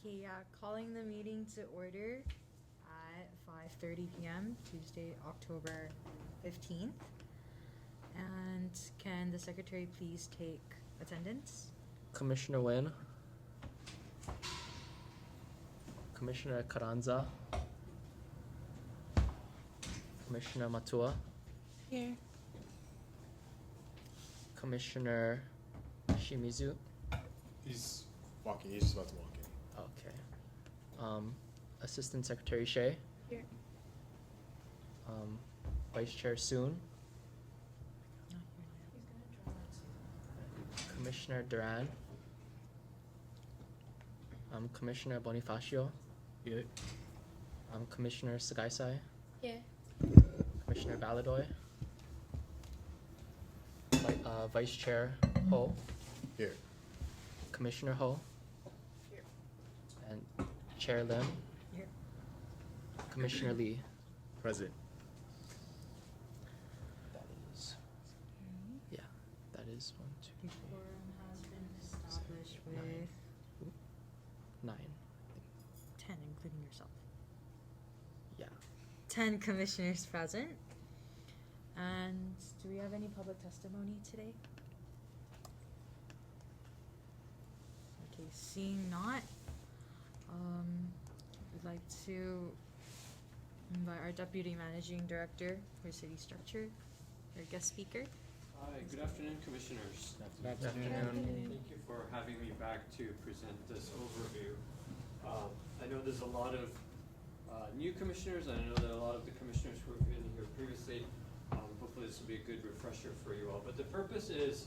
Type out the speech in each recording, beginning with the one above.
Okay, calling the meeting to order at 5:30 p.m. Tuesday, October 15th. And can the secretary please take attendance? Commissioner Wynn, Commissioner Carranza, Commissioner Matua, Here. Commissioner Shimizu. He's walking. He's just about to walk in. Okay. Assistant Secretary Shea. Here. Vice Chair Soon. Commissioner Duran. Commissioner Bonifacio. Yeah. Commissioner Sagaisai. Here. Commissioner Valadoy. Vice Chair Ho. Here. Commissioner Ho. Here. And Chair Lim. Here. Commissioner Lee. Present. That is, yeah, that is 1, 2, The quorum has been established with 9. 10, including yourself. Yeah. 10 commissioners present. And do we have any public testimony today? Okay, seeing not, we'd like to invite our Deputy Managing Director for City Structure, our guest speaker. Hi, good afternoon, Commissioners. Good afternoon. Thank you for having me back to present this overview. I know there's a lot of new commissioners, and I know that a lot of the commissioners who have been here previously. Hopefully this will be a good refresher for you all. But the purpose is,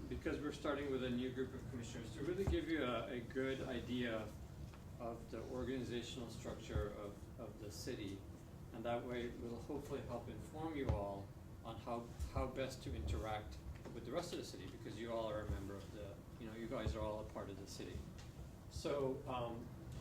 because we're starting with a new group of commissioners, to really give you a good idea of the organizational structure of the city. And that way it will hopefully help inform you all on how best to interact with the rest of the city, because you all are a member of the, you guys are all a part of the city. So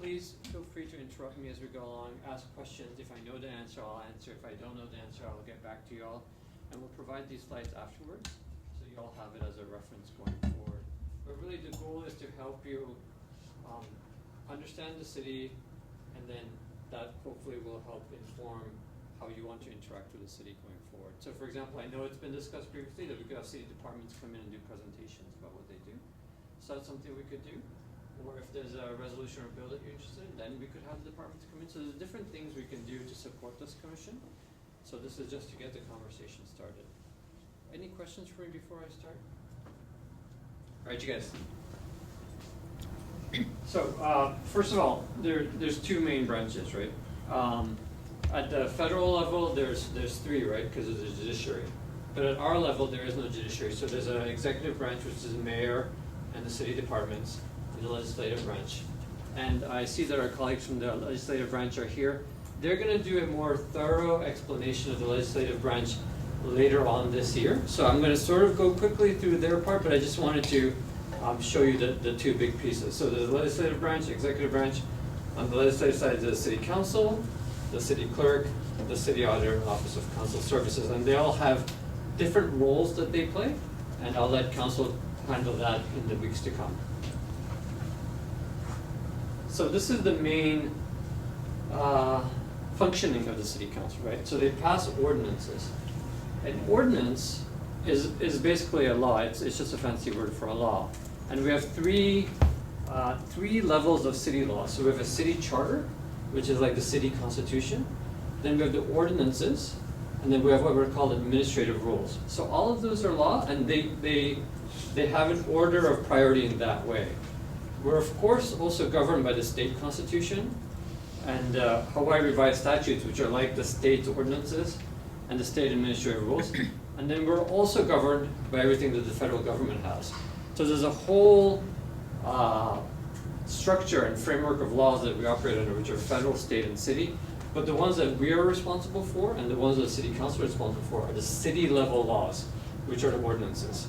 please feel free to interrupt me as we go along, ask questions. If I know the answer, I'll answer. If I don't know the answer, I'll get back to you all. And we'll provide these slides afterwards, so you all have it as a reference going forward. But really the goal is to help you understand the city, and then that hopefully will help inform how you want to interact with the city going forward. So for example, I know it's been discussed previously that we could have city departments come in and do presentations about what they do. So that's something we could do. Or if there's a resolution or bill that you're interested in, then we could have the departments come in. So there's different things we can do to support this commission. So this is just to get the conversation started. Any questions for me before I start? All right, you guys. So first of all, there's two main branches, right? At the federal level, there's 3, right? Because of the judiciary. But at our level, there is no judiciary. So there's an executive branch, which is the mayor and the city departments, and the legislative branch. And I see that our colleagues from the legislative branch are here. They're going to do a more thorough explanation of the legislative branch later on this year. So I'm going to sort of go quickly through their part, but I just wanted to show you the 2 big pieces. So there's the legislative branch, executive branch. On the legislative side, there's the city council, the city clerk, the city auditor, and office of council services. And they all have different roles that they play, and I'll let council handle that in the weeks to come. So this is the main functioning of the city council, right? So they pass ordinances. An ordinance is basically a law. It's just a fancy word for a law. And we have three levels of city law. So we have a city charter, which is like the city constitution. Then we have the ordinances, and then we have what we're called administrative rules. So all of those are law, and they have an order of priority in that way. We're of course also governed by the state constitution and Hawaii revised statutes, which are like the state ordinances and the state administrative rules. And then we're also governed by everything that the federal government has. So there's a whole structure and framework of laws that we operate under, which are federal, state, and city. But the ones that we are responsible for and the ones that the city council is responsible for are the city level laws, which are the ordinances.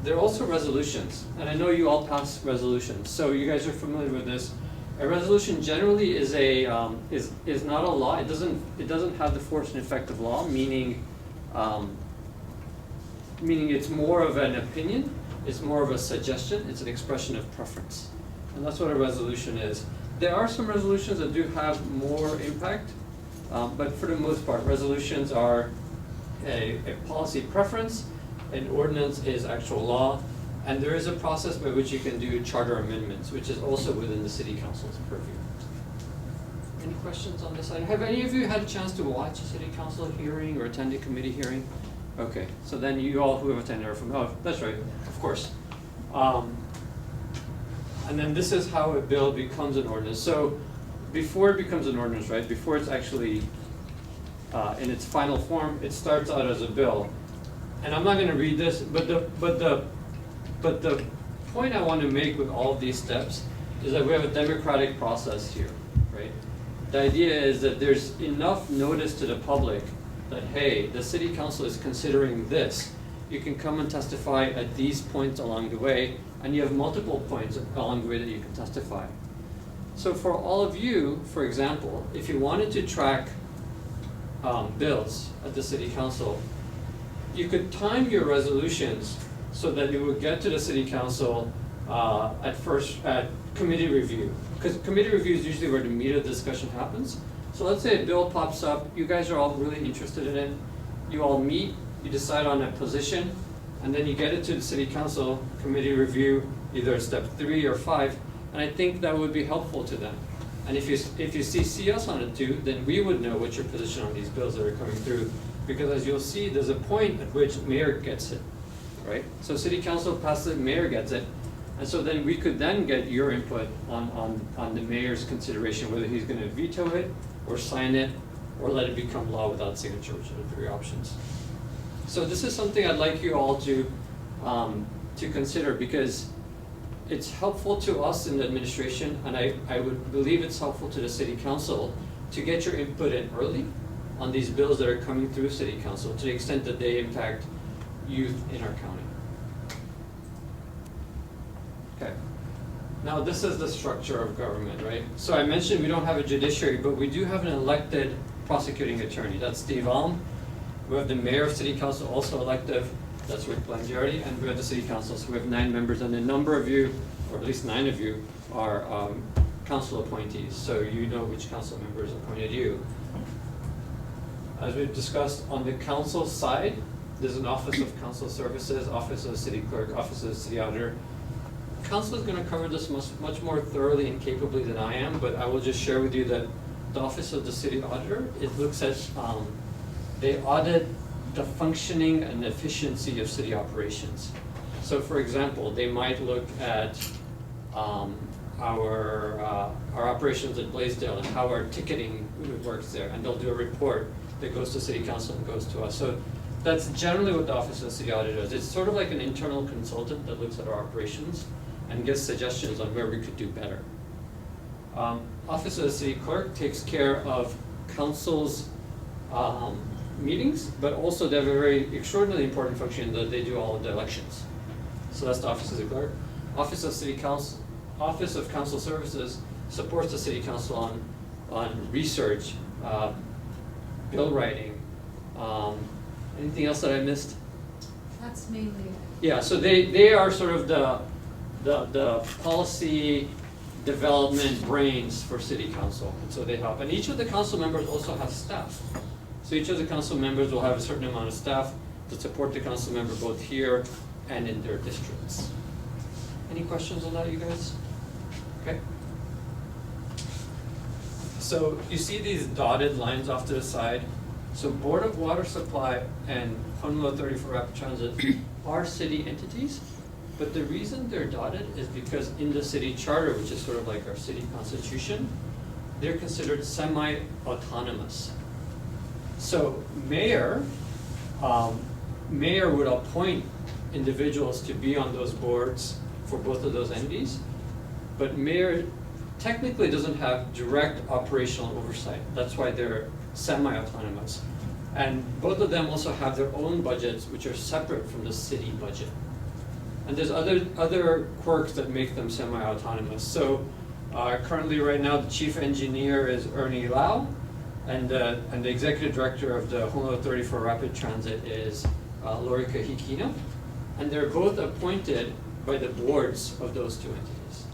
There are also resolutions, and I know you all pass resolutions, so you guys are familiar with this. A resolution generally is not a law. It doesn't have the force and effect of law, meaning it's more of an opinion, it's more of a suggestion, it's an expression of preference. And that's what a resolution is. There are some resolutions that do have more impact, but for the most part, resolutions are a policy preference, an ordinance is actual law, and there is a process by which you can do charter amendments, which is also within the city council's purview. Any questions on this side? Have any of you had a chance to watch a city council hearing or attend a committee hearing? Okay, so then you all who have attended are from, oh, that's right, of course. And then this is how a bill becomes an ordinance. So before it becomes an ordinance, right, before it's actually in its final form, it starts out as a bill. And I'm not gonna read this, but the point I want to make with all of these steps is that we have a democratic process here, right? The idea is that there's enough notice to the public that, hey, the city council is considering this. You can come and testify at these points along the way, and you have multiple points along the way that you can testify. So for all of you, for example, if you wanted to track bills at the city council, you could time your resolutions so that you would get to the city council at committee review. Because committee review is usually where the meat of the discussion happens. So let's say a bill pops up, you guys are all really interested in it, you all meet, you decide on a position, and then you get it to the city council, committee review, either step 3 or 5, and I think that would be helpful to them. And if you see us on it too, then we would know what your position on these bills that are coming through, because as you'll see, there's a point at which mayor gets it, right? So city council passes it, mayor gets it, and so then we could then get your input on the mayor's consideration, whether he's gonna veto it, or sign it, or let it become law without signature, which are the 3 options. So this is something I'd like you all to consider, because it's helpful to us in the administration, and I would believe it's helpful to the city council to get your input in early on these bills that are coming through city council, to the extent that they impact youth in our county. Okay. Now this is the structure of government, right? So I mentioned we don't have a judiciary, but we do have an elected prosecuting attorney. That's Steve Alm. We have the mayor of city council, also elective. That's Rick Blangiardi, and we have the city council. So we have 9 members, and a number of you, or at least 9 of you, are council appointees. So you know which council members appointed you. As we've discussed, on the council side, there's an Office of Council Services, Office of the City Clerk, Office of the City Auditor. Council is going to cover this much more thoroughly and capably than I am, but I will just share with you that the Office of the City Auditor, it looks at, they audit the functioning and efficiency of city operations. So for example, they might look at our operations at Blaisdell and how our ticketing works there, and they'll do a report that goes to city council and goes to us. So that's generally what the Office of the City Auditor does. It's sort of like an internal consultant that looks at our operations and gives suggestions on where we could do better. Office of the City Clerk takes care of council's meetings, but also they have a very extraordinarily important function that they do all of the elections. So that's the Office of the Clerk. Office of City Council, Office of Council Services supports the City Council on research, bill writing, anything else that I missed? That's mainly it. Yeah, so they are sort of the policy development brains for city council, and so they help. And each of the council members also have staff. So each of the council members will have a certain amount of staff to support the council member both here and in their districts. Any questions on that, you guys? Okay. So you see these dotted lines off to the side. So Board of Water Supply and Honolulu 34 Rapid Transit are city entities, but the reason they're dotted is because in the city charter, which is sort of like our city constitution, they're considered semi-autonomous. So mayor would appoint individuals to be on those boards for both of those entities, but mayor technically doesn't have direct operational oversight. That's why they're semi-autonomous. And both of them also have their own budgets, which are separate from the city budget. And there's other quirks that make them semi-autonomous. So currently right now, the chief engineer is Ernie Lau, and the executive director of the Honolulu 34 Rapid Transit is Lorika Hikino. And they're both appointed by the boards of those 2 entities.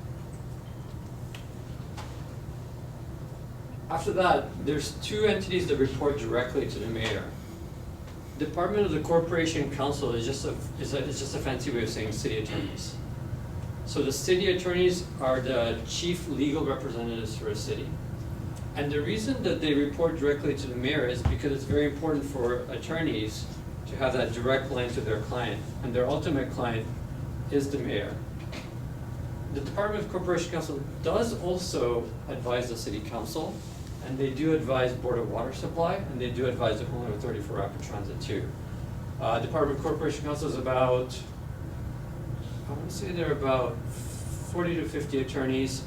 After that, there's two entities that report directly to the mayor. Department of the Corporation Council is just a fancy way of saying city attorneys. So the city attorneys are the chief legal representatives for a city. And the reason that they report directly to the mayor is because it's very important for attorneys to have that direct line to their client, and their ultimate client is the mayor. The Department of Corporation Council does also advise the city council, and they do advise Board of Water Supply, and they do advise the Honolulu Authority for Rapid Transit too. Department of Corporation Council is about, I want to say they're about 40 to 50 attorneys,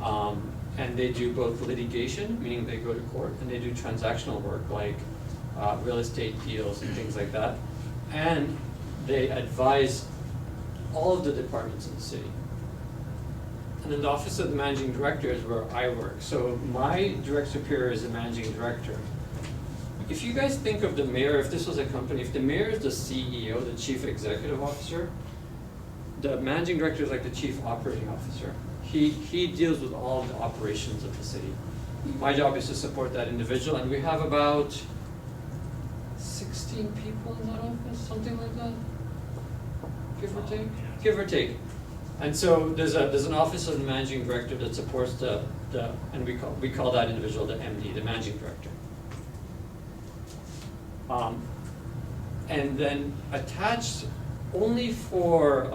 and they do both litigation, meaning they go to court, and they do transactional work like real estate deals and things like that. And they advise all of the departments in the city. And then the Office of the Managing Director is where I work. So my direct superior is the Managing Director. If you guys think of the mayor, if this was a company, if the mayor is the CEO, the Chief Executive Officer, the Managing Director is like the Chief Operating Officer. He deals with all of the operations of the city. My job is to support that individual, and we have about 16 people in that office, something like that, give or take. Give or take. And so there's an office of the managing director that supports the and we call that individual the MD, the managing director. And then attached only for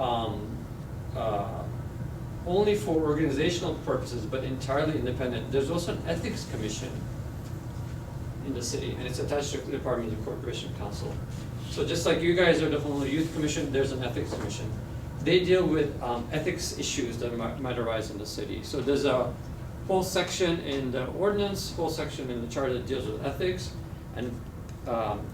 organizational purposes, but entirely independent, there's also an ethics commission in the city, and it's attached to the Department of the Corporation Council. So just like you guys are the Honolulu Youth Commission, there's an ethics commission. They deal with ethics issues that might arise in the city. So there's a whole section in the ordinance, whole section in the charter that deals with ethics, and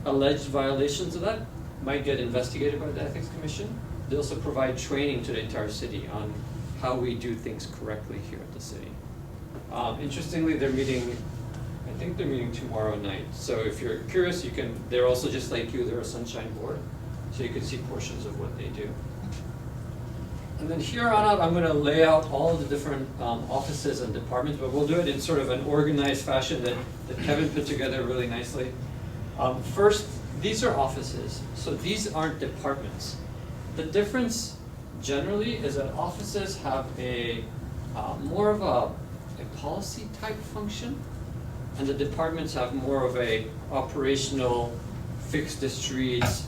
alleged violations of that might get investigated by the ethics commission. They also provide training to the entire city on how we do things correctly here at the city. Interestingly, they're meeting, I think they're meeting tomorrow night. So if you're curious, you can, they're also just like you, they're a sunshine board. So you can see portions of what they do. And then here on out, I'm gonna lay out all of the different offices and departments, but we'll do it in sort of an organized fashion that Kevin put together really nicely. First, these are offices, so these aren't departments. The difference generally is that offices have a more of a policy type function, and the departments have more of a operational, fix the streets,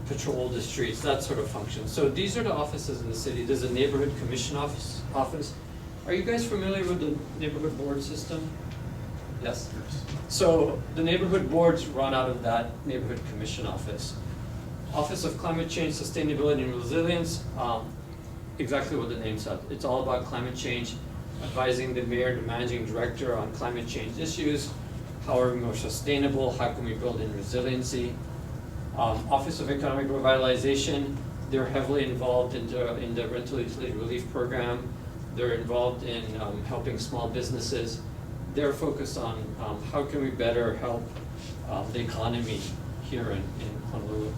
patrol the streets, that sort of function. So these are the offices in the city. There's a neighborhood commission office. Are you guys familiar with the neighborhood board system? Yes? So the neighborhood boards run out of that neighborhood commission office. Office of Climate Change, Sustainability and Resilience, exactly what the name said. It's all about climate change, advising the mayor, the managing director on climate change issues. How are we more sustainable? How can we build in resiliency? Office of Economic Revitalization, they're heavily involved in the rental utility relief program. They're involved in helping small businesses. They're focused on how can we better help the economy here in Honolulu.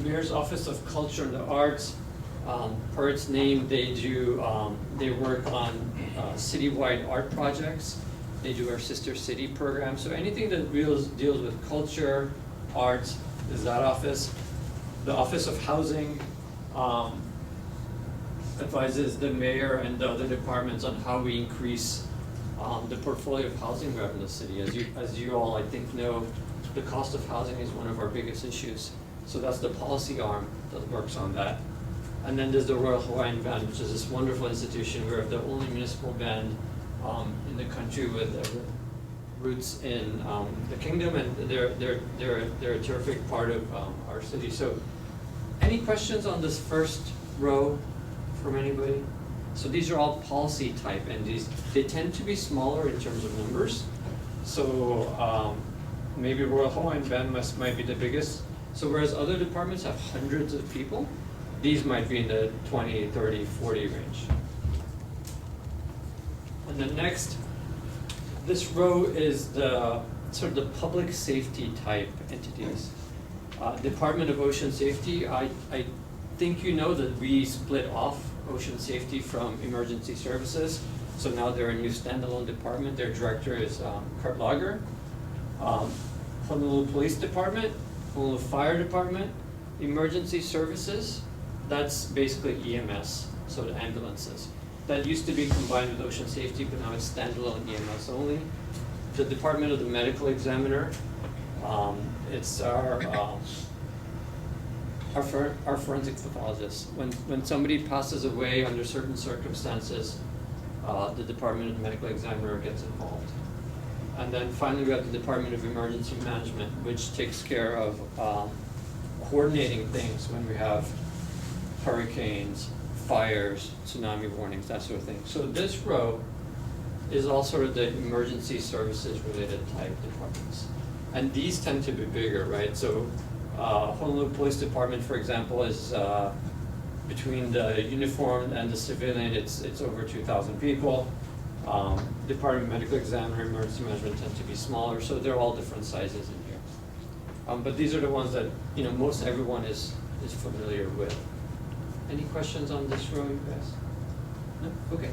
Mayor's Office of Culture and the Arts, per its name, they work on citywide art projects. They do our Sister City program. So anything that deals with culture, arts is that office. The Office of Housing advises the mayor and the other departments on how we increase the portfolio of housing we have in the city. As you all, I think, know, the cost of housing is one of our biggest issues. So that's the policy arm that works on that. And then there's the Royal Hawaiian Band, which is this wonderful institution. We're the only municipal band in the country with roots in the kingdom, and they're a terrific part of our city. So, any questions on this first row from anybody? So these are all policy type entities. They tend to be smaller in terms of numbers. So maybe Royal Hawaiian Band might be the biggest. So whereas other departments have hundreds of people, these might be in the 20, 30, 40 range. And then next, this row is the sort of the public safety type entities. Department of Ocean Safety, I think you know that we split off ocean safety from emergency services. So now they're a new standalone department. Their director is Kurt Lager. Honolulu Police Department, Honolulu Fire Department, Emergency Services, that's basically EMS, so the ambulances. That used to be combined with Ocean Safety, but now it's standalone EMS only. The Department of the Medical Examiner, it's our forensic pathologists. When somebody passes away under certain circumstances, the Department of the Medical Examiner gets involved. And then finally we have the Department of Emergency Management, which takes care of coordinating things when we have hurricanes, fires, tsunami warnings, that sort of thing. So this row is all sort of the emergency services related type departments. And these tend to be bigger, right? So Honolulu Police Department, for example, is between the uniformed and the civilian, it's over 2,000 people. Department of Medical Examiner, Emergency Management tend to be smaller, so they're all different sizes in here. But these are the ones that most everyone is familiar with. Any questions on this row, you guys? No? Okay.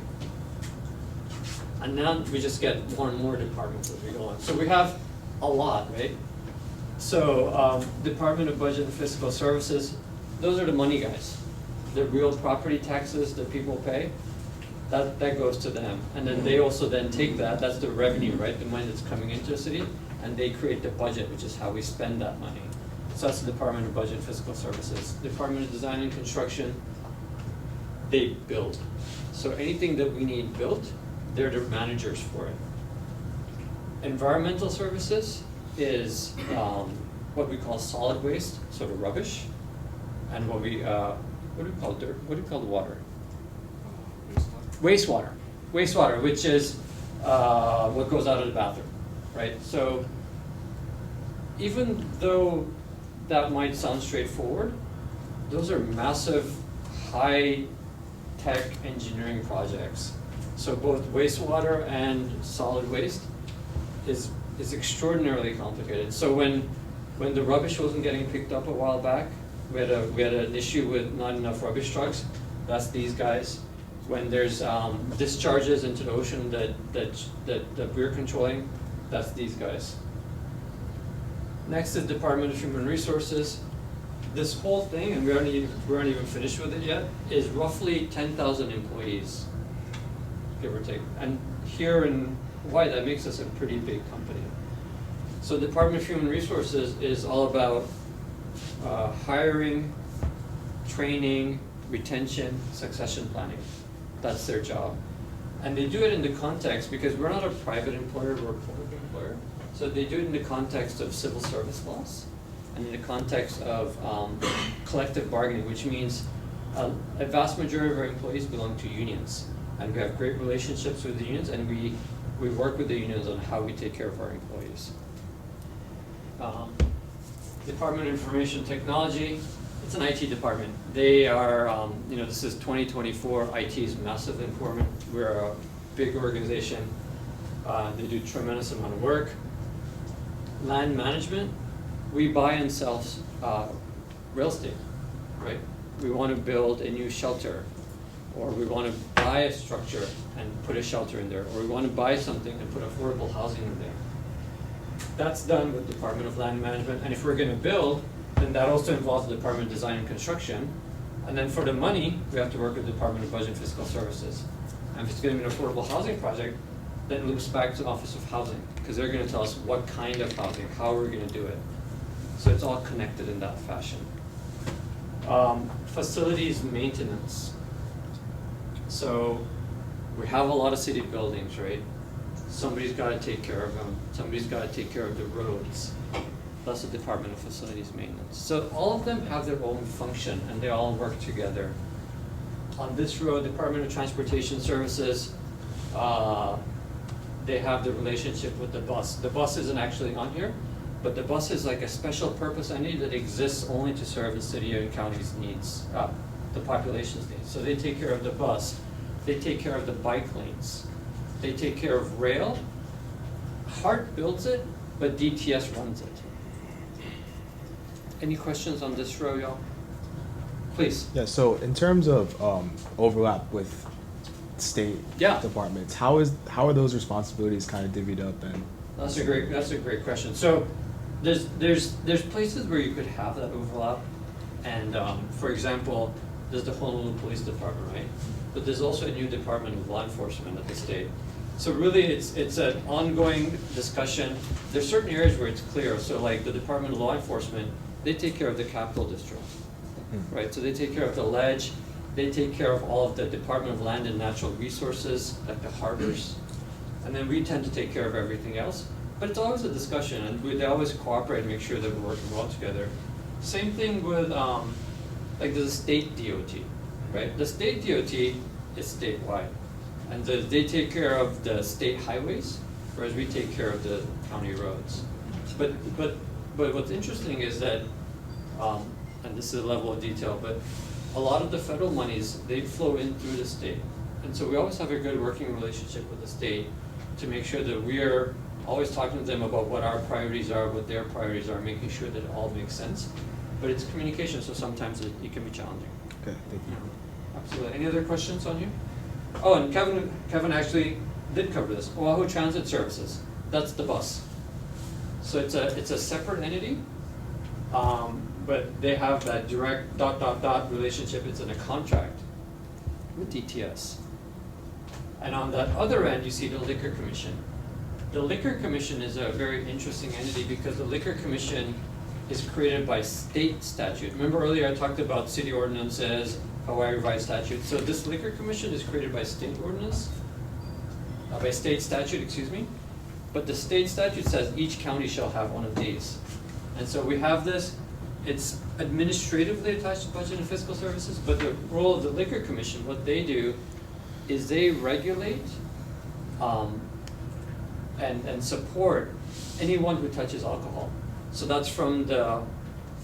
And now we just get more and more departments as we go on. So we have a lot, right? So Department of Budget and Fiscal Services, those are the money guys. The real property taxes that people pay, that goes to them. And then they also then take that's the revenue, right? The money that's coming into the city, and they create the budget, which is how we spend that money. So that's the Department of Budget and Fiscal Services. Department of Design and Construction, they build. So anything that we need built, they're the managers for it. Environmental Services is what we call solid waste, sort of rubbish, and what do we call dirt? What do we call the water? Wastewater. Wastewater, which is what goes out of the bathroom, right? So even though that might sound straightforward, those are massive, high-tech engineering projects. So both wastewater and solid waste is extraordinarily complicated. So when the rubbish wasn't getting picked up a while back, we had an issue with not enough rubbish trucks. That's these guys. When there's discharges into the ocean that we're controlling, that's these guys. Next is Department of Human Resources. This whole thing, and we aren't even finished with it yet, is roughly 10,000 employees, give or take. And here in Hawaii, that makes us a pretty big company. So Department of Human Resources is all about hiring, training, retention, succession planning. That's their job. And they do it in the context, because we're not a private employer, we're a public employer. So they do it in the context of civil service laws, and in the context of collective bargaining, which means a vast majority of our employees belong to unions. And we have great relationships with the unions, and we work with the unions on how we take care of our employees. Department of Information Technology, it's an IT department. They are, this is 2024, IT is massively important. We're a big organization. They do a tremendous amount of work. Land management, we buy and sell real estate, right? We want to build a new shelter, or we want to buy a structure and put a shelter in there, or we want to buy something and put affordable housing in there. That's done with Department of Land Management, and if we're going to build, then that also involves the Department of Design and Construction. And then for the money, we have to work with the Department of Budget and Fiscal Services. And if it's going to be an affordable housing project, then it loops back to the Office of Housing, because they're going to tell us what kind of housing, how we're going to do it. So it's all connected in that fashion. Facilities maintenance. So we have a lot of city buildings, right? Somebody's got to take care of them. Somebody's got to take care of the roads. That's the Department of Facilities Maintenance. So all of them have their own function, and they all work together. On this road, Department of Transportation Services, they have the relationship with the bus. The bus isn't actually on here, but the bus is like a special purpose entity that exists only to serve the city and county's needs, the population's needs. So they take care of the bus. They take care of the bike lanes. They take care of rail. HART builds it, but DTS runs it. Any questions on this row, y'all? Please. Yeah, so in terms of overlap with state Yeah. departments. How are those responsibilities kind of divvied up and? That's a great question. So there's places where you could have that overlap, and for example, there's the Honolulu Police Department, right? But there's also a new Department of Law Enforcement at the state. So really, it's an ongoing discussion. There's certain areas where it's clear. So like the Department of Law Enforcement, they take care of the Capital District, right? So they take care of the ledge. They take care of all of the Department of Land and Natural Resources, like the harbors. And then we tend to take care of everything else. But it's always a discussion, and they always cooperate and make sure that we're working well together. Same thing with like the state DOT, right? The state DOT is statewide. And they take care of the state highways, whereas we take care of the county roads. But what's interesting is that, and this is a level of detail, but a lot of the federal monies, they flow in through the state. And so we always have a good working relationship with the state to make sure that we're always talking to them about what our priorities are, what their priorities are, making sure that it all makes sense. But it's communication, so sometimes it can be challenging. Okay, thank you. Absolutely. Any other questions on you? Oh, and Kevin actually did cover this. Oahu Transit Services, that's the bus. So it's a separate entity, but they have that direct ... relationship. It's in a contract with DTS. And on that other end, you see the Liquor Commission. The Liquor Commission is a very interesting entity because the Liquor Commission is created by state statute. Remember earlier I talked about city ordinances, Hawaii revised statute. So this Liquor Commission is created by state ordinance, by state statute, excuse me. But the state statute says each county shall have one of these. And so we have this, it's administratively attached to budget and fiscal services, but the role of the Liquor Commission, what they do is they regulate and support anyone who touches alcohol. So that's from the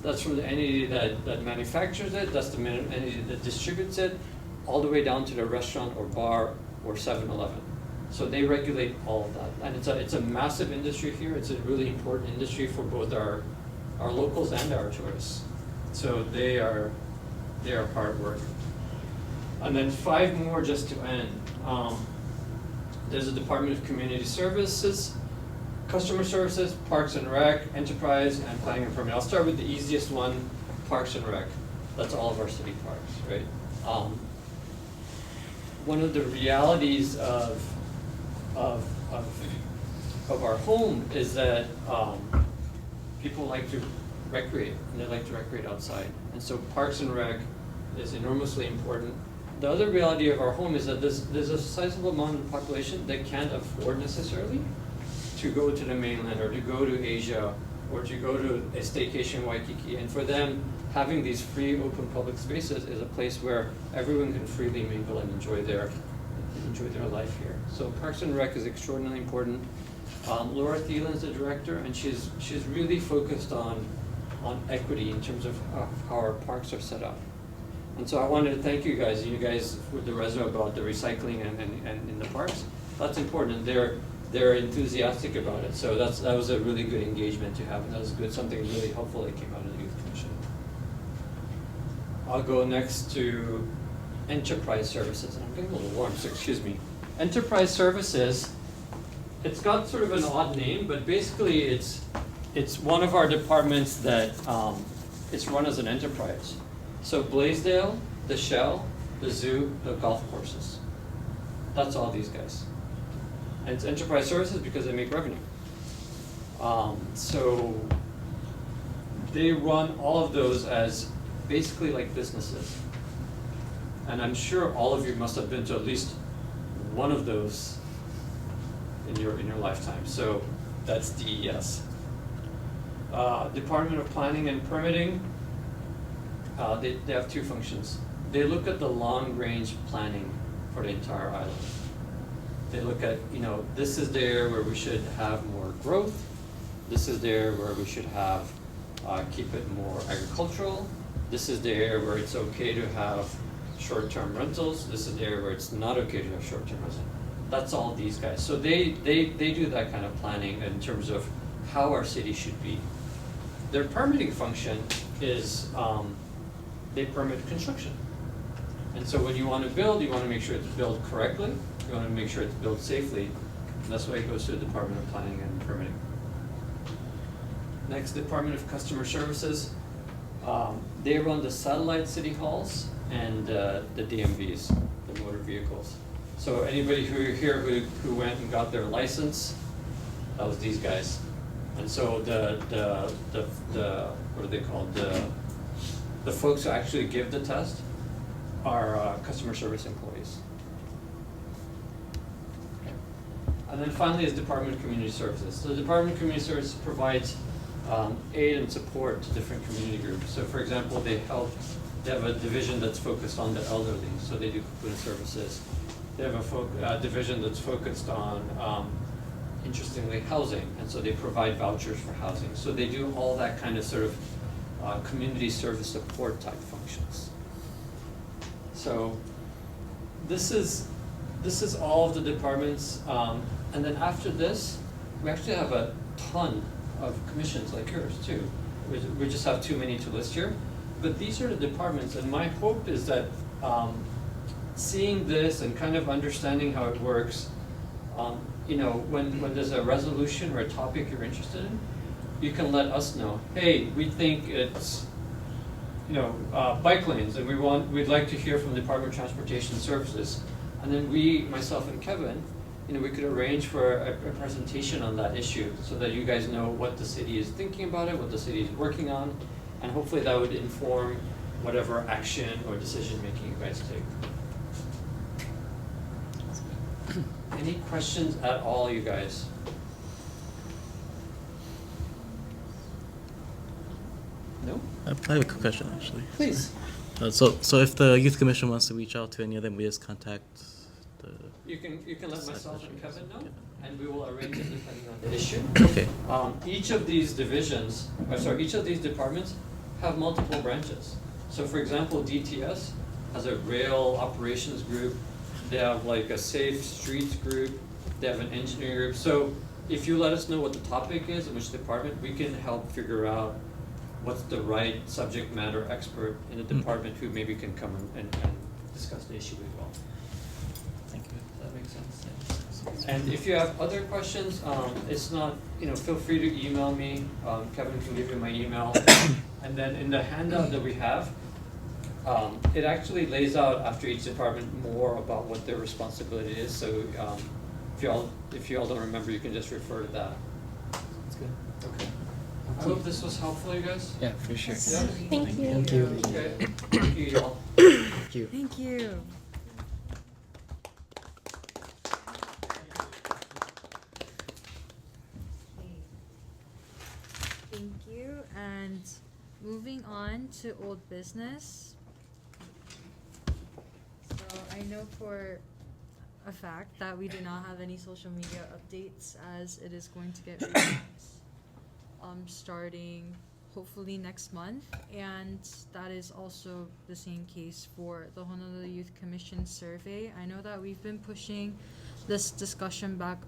entity that manufactures it, that's the entity that distributes it, all the way down to the restaurant or bar or 7-Eleven. So they regulate all of that. And it's a massive industry here. It's a really important industry for both our locals and our tourists. So they are hard work. And then 5 more just to end. There's a Department of Community Services, Customer Services, Parks and Rec, Enterprise, and Planning and Permitting. I'll start with the easiest one, Parks and Rec. That's all of our city parks, right? One of the realities of our home is that people like to recreate, and they like to recreate outside. And so Parks and Rec is enormously important. The other reality of our home is that there's a sizable amount of the population that can't afford necessarily to go to the mainland or to go to Asia or to go to a staycation in Waikiki. And for them, having these free open public spaces is a place where everyone can freely mingle and enjoy their life here. So Parks and Rec is extraordinarily important. Laura Thielen's the director, and she's really focused on equity in terms of how our parks are set up. And so I wanted to thank you guys with the resume about the recycling and in the parks. That's important, and they're enthusiastic about it. So that was a really good engagement to have, and that was good, something really helpful that came out of the Youth Commission. I'll go next to Enterprise Services. I'm getting a little warm, so excuse me. Enterprise Services, it's got sort of an odd name, but basically it's one of our departments that it's run as an enterprise. So Blaisdell, the Shell, the zoo, the golf courses. That's all these guys. And it's enterprise services because they make revenue. So they run all of those as basically like businesses. And I'm sure all of you must have been to at least one of those in your lifetime. So that's DES. Department of Planning and Permitting. They have 2 functions. They look at the long-range planning for the entire island. They look at, this is there where we should have more growth. This is there where we should have, keep it more agricultural. This is there where it's okay to have short-term rentals. This is there where it's not okay to have short-term rentals. That's all these guys. So they do that kind of planning in terms of how our city should be. Their permitting function is they permit construction. And so when you want to build, you want to make sure it's built correctly, you want to make sure it's built safely, and that's why it goes to the Department of Planning and Permitting. Next, Department of Customer Services. They run the satellite city halls and the DMVs, the motor vehicles. So anybody here who went and got their license, that was these guys. And so the what are they called? The folks who actually give the test are customer service employees. Okay. And then finally is Department of Community Services. So the Department of Community Services provides aid and support to different community groups. So for example, they have a division that's focused on the elderly, so they do food services. They have a division that's focused on, interestingly, housing, and so they provide vouchers for housing. So they do all that kind of sort of community service support type functions. So this is all of the departments, and then after this, we actually have a ton of commissions like yours too. We just have too many to list here, but these are the departments, and my hope is that seeing this and kind of understanding how it works, you know, when there's a resolution or a topic you're interested in, you can let us know, hey, we think it's, you know, bike lanes, and we'd like to hear from the Department of Transportation Services. And then we, myself and Kevin, you know, we could arrange for a presentation on that issue so that you guys know what the city is thinking about it, what the city is working on, and hopefully that would inform whatever action or decision making you guys take. Any questions at all, you guys? No? I have a quick question, actually. Please. So if the youth commission wants to reach out to any of them, we just contact the. You can let myself and Kevin know, and we will arrange it depending on the issue. Okay. Each of these divisions, each of these departments have multiple branches. So for example, DTS has a rail operations group. They have like a safe streets group. They have an engineering group. So if you let us know what the topic is in which department, we can help figure out what's the right subject matter expert in the department who maybe can come and discuss the issue as well. Thank you. Does that make sense? And if you have other questions, it's not, you know, feel free to email me. Kevin can give you my email. And then in the handout that we have, it actually lays out after each department more about what their responsibility is. So if you all don't remember, you can just refer to that. That's good. Okay. I hope this was helpful, you guys. Yeah, for sure. Yeah? Thank you. Thank you. Okay. Thank you, y'all. Thank you. Thank you. Thank you, and moving on to old business. So I know for a fact that we do not have any social media updates, as it is going to get released starting hopefully next month, and that is also the same case for the Honolulu Youth Commission survey. I know that we've been pushing this discussion back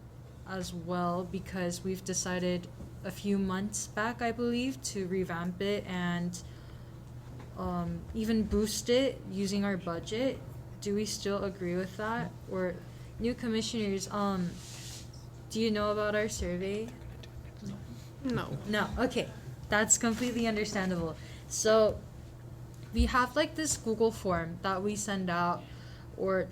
as well because we've decided a few months back, I believe, to revamp it and even boost it using our budget. Do we still agree with that? Or new commissioners, do you know about our survey? No. No, okay. That's completely understandable. So we have like this Google form that we send out, or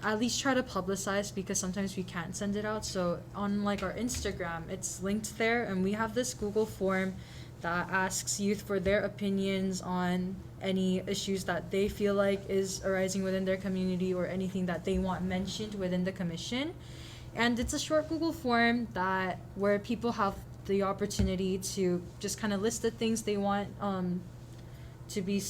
at least try to publicize, because sometimes we can't send it out. So on like our Instagram, it's linked there, and we have this Google form that asks youth for their opinions on any issues that they feel like is arising within their community or anything that they want mentioned within the commission. And it's a short Google form that where people have the opportunity to just kind of list the things they want to be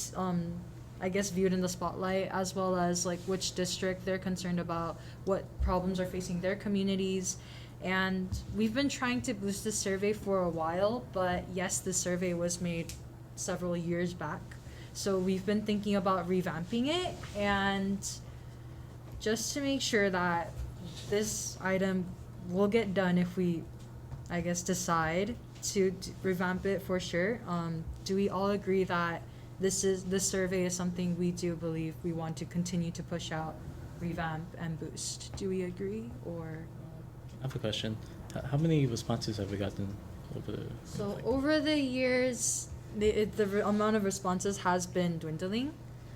I guess viewed in the spotlight, as well as like which district they're concerned about, what problems are facing their communities. And we've been trying to boost this survey for a while, but yes, the survey was made several years back. So we've been thinking about revamping it, and just to make sure that this item will get done if we, I guess, decide to revamp it for sure. Do we all agree that this survey is something we do believe we want to continue to push out, revamp, and boost. Do we agree, or? I have a question. How many responses have we gotten over the? So over the years, the amount of responses has been dwindling.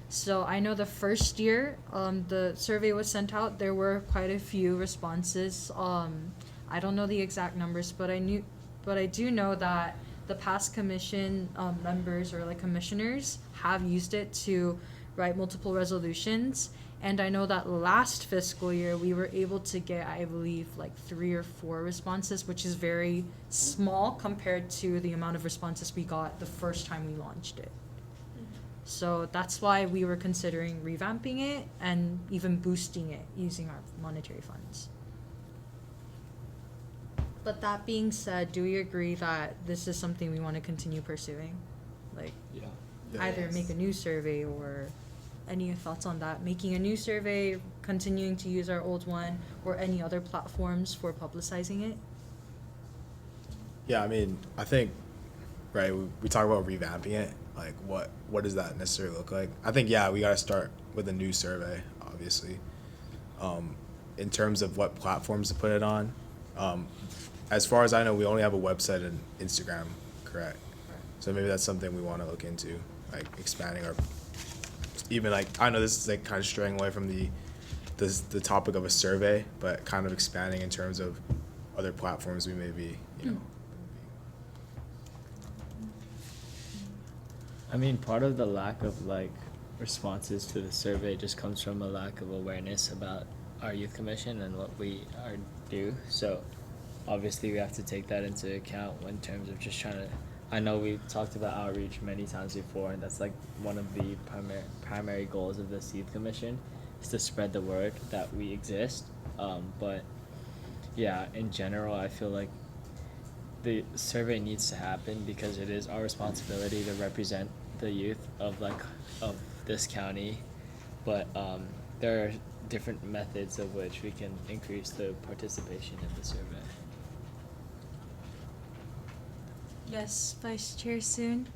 So I know the first year, the survey was sent out, there were quite a few responses. I don't know the exact numbers, but I do know that the past commission members or like commissioners have used it to write multiple resolutions. And I know that last fiscal year we were able to get, I believe, like 3 or 4 responses, which is very small compared to the amount of responses we got the first time we launched it. So that's why we were considering revamping it and even boosting it using our monetary funds. But that being said, do we agree that this is something we want to continue pursuing? Like, Yeah. either make a new survey, or any thoughts on that? Making a new survey, continuing to use our old one, or any other platforms for publicizing it? Yeah, I mean, I think, right, we talk about revamping it. Like, what does that necessarily look like? I think, yeah, we got to start with a new survey, obviously. In terms of what platforms to put it on, as far as I know, we only have a website and Instagram, correct? So maybe that's something we want to look into, like expanding our, even like, I know this is like kind of straying away from the topic of a survey, but kind of expanding in terms of other platforms we may be, you know. I mean, part of the lack of like responses to the survey just comes from a lack of awareness about our youth commission and what we are due. So obviously we have to take that into account in terms of just trying to, I know we've talked about outreach many times before, and that's like one of the primary goals of this youth commission is to spread the word that we exist. But yeah, in general, I feel like the survey needs to happen because it is our responsibility to represent the youth of this county, but there are different methods of which we can increase the participation in the survey. Yes, Vice Chair Soon.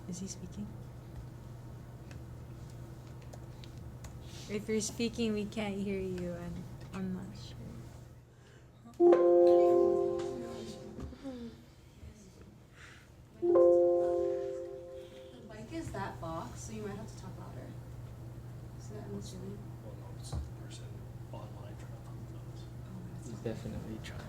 Is he speaking? If you're speaking, we can't hear you, and I'm not sure. The mic is that box, so you might have to talk louder. So that I'm assuming. Well, no, it's the person online trying to pump those. He's definitely trying to.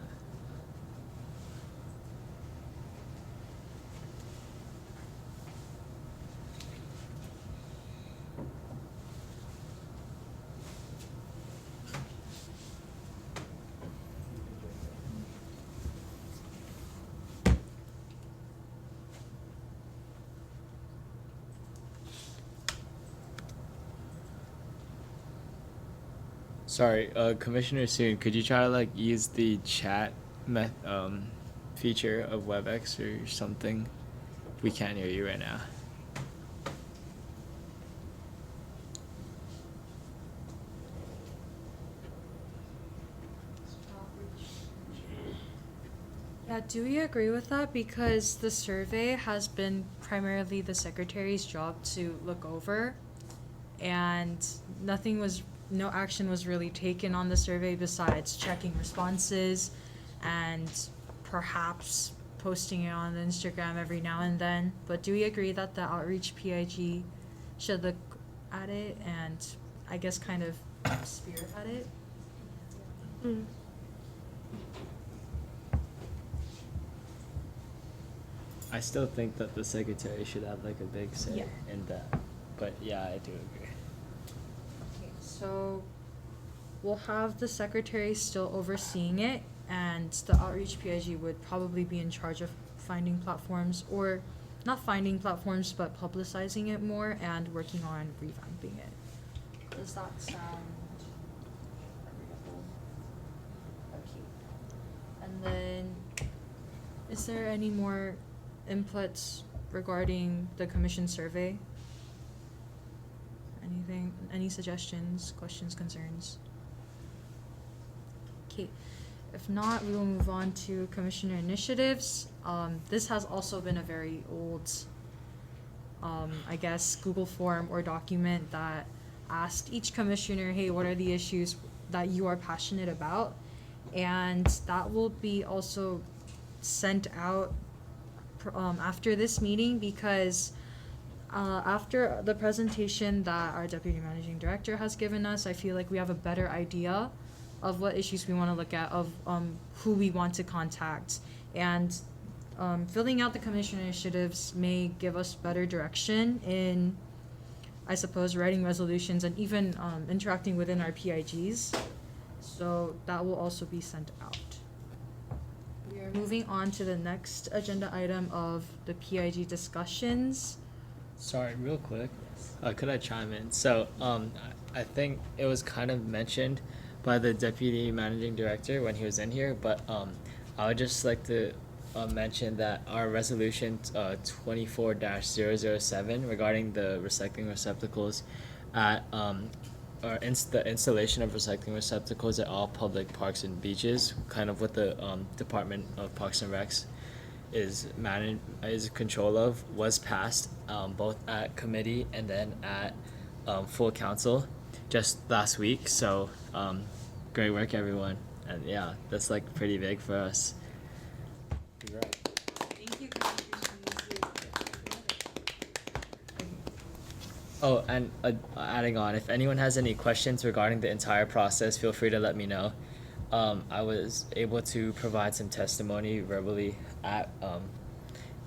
Sorry, Commissioner Soon, could you try to like use the chat feature of WebEx or something? We can't hear you right now. Yeah, do we agree with that? Because the survey has been primarily the secretary's job to look over, and no action was really taken on the survey besides checking responses and perhaps posting it on Instagram every now and then. But do we agree that the outreach PIG should look at it and I guess kind of spearhead it? Mm. I still think that the secretary should have like a big say Yeah. in that, but yeah, I do agree. Okay, so we'll have the secretary still overseeing it, and the outreach PIG would probably be in charge of finding platforms, or not finding platforms, but publicizing it more and working on revamping it. Does that sound agreeable? Okay. And then, is there any more inputs regarding the commission survey? Anything, any suggestions, questions, concerns? Okay, if not, we will move on to commissioner initiatives. This has also been a very old, I guess, Google form or document that asked each commissioner, hey, what are the issues that you are passionate about? And that will be also sent out after this meeting, because after the presentation that our deputy managing director has given us, I feel like we have a better idea of what issues we want to look at, of who we want to contact, and filling out the commissioner initiatives may give us better direction in, I suppose, writing resolutions and even interacting within our PIGs. So that will also be sent out. We are moving on to the next agenda item of the PIG discussions. Sorry, real quick. Could I chime in? So, I think it was kind of mentioned by the deputy managing director when he was in here, but I would just like to mention that our resolution 24-007 regarding the recycling receptacles at the installation of recycling receptacles at all public parks and beaches, kind of what the Department of Parks and Recs is control of, was passed both at committee and then at full council just last week. So great work, everyone. And yeah, that's like pretty big for us. Thank you, Oh, and adding on, if anyone has any questions regarding the entire process, feel free to let me know. I was able to provide some testimony verbally at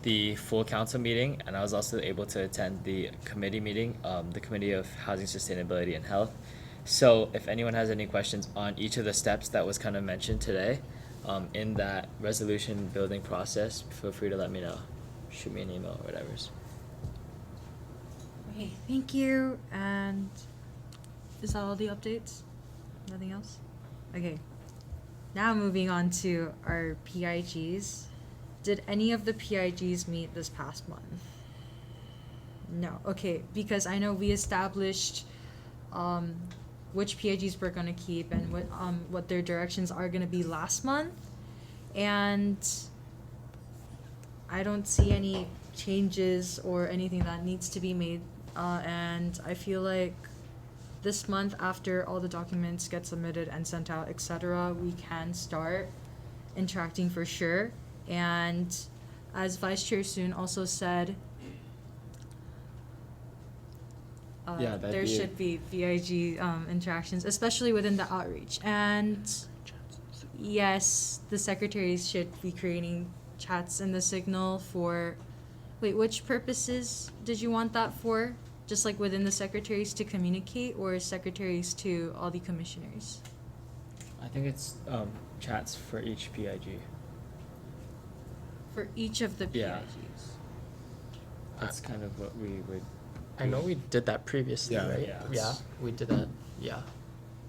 the full council meeting, and I was also able to attend the committee meeting, the Committee of Housing Sustainability and Health. So if anyone has any questions on each of the steps that was kind of mentioned today in that resolution building process, feel free to let me know. Shoot me an email or whatever's. Okay, thank you. And is that all the updates? Nothing else? Okay. Now moving on to our PIGs. Did any of the PIGs meet this past month? No. Okay, because I know we established which PIGs we're gonna keep and what their directions are gonna be last month, and I don't see any changes or anything that needs to be made. And I feel like this month, after all the documents get submitted and sent out, etc., we can start interacting for sure. And as Vice Chair Soon also said, Yeah, that'd there be should be VIG interactions, especially within the outreach. And yes, the secretaries should be creating chats in the Signal for... Wait, which purposes did you want that for? Just like within the secretaries to communicate, or secretaries to all the commissioners? I think it's chats for each PIG. For each of the PIGs? Yeah. That's kind of what we would... I know we did that previously, Yeah, right? yeah. Yeah, we did that. Yeah.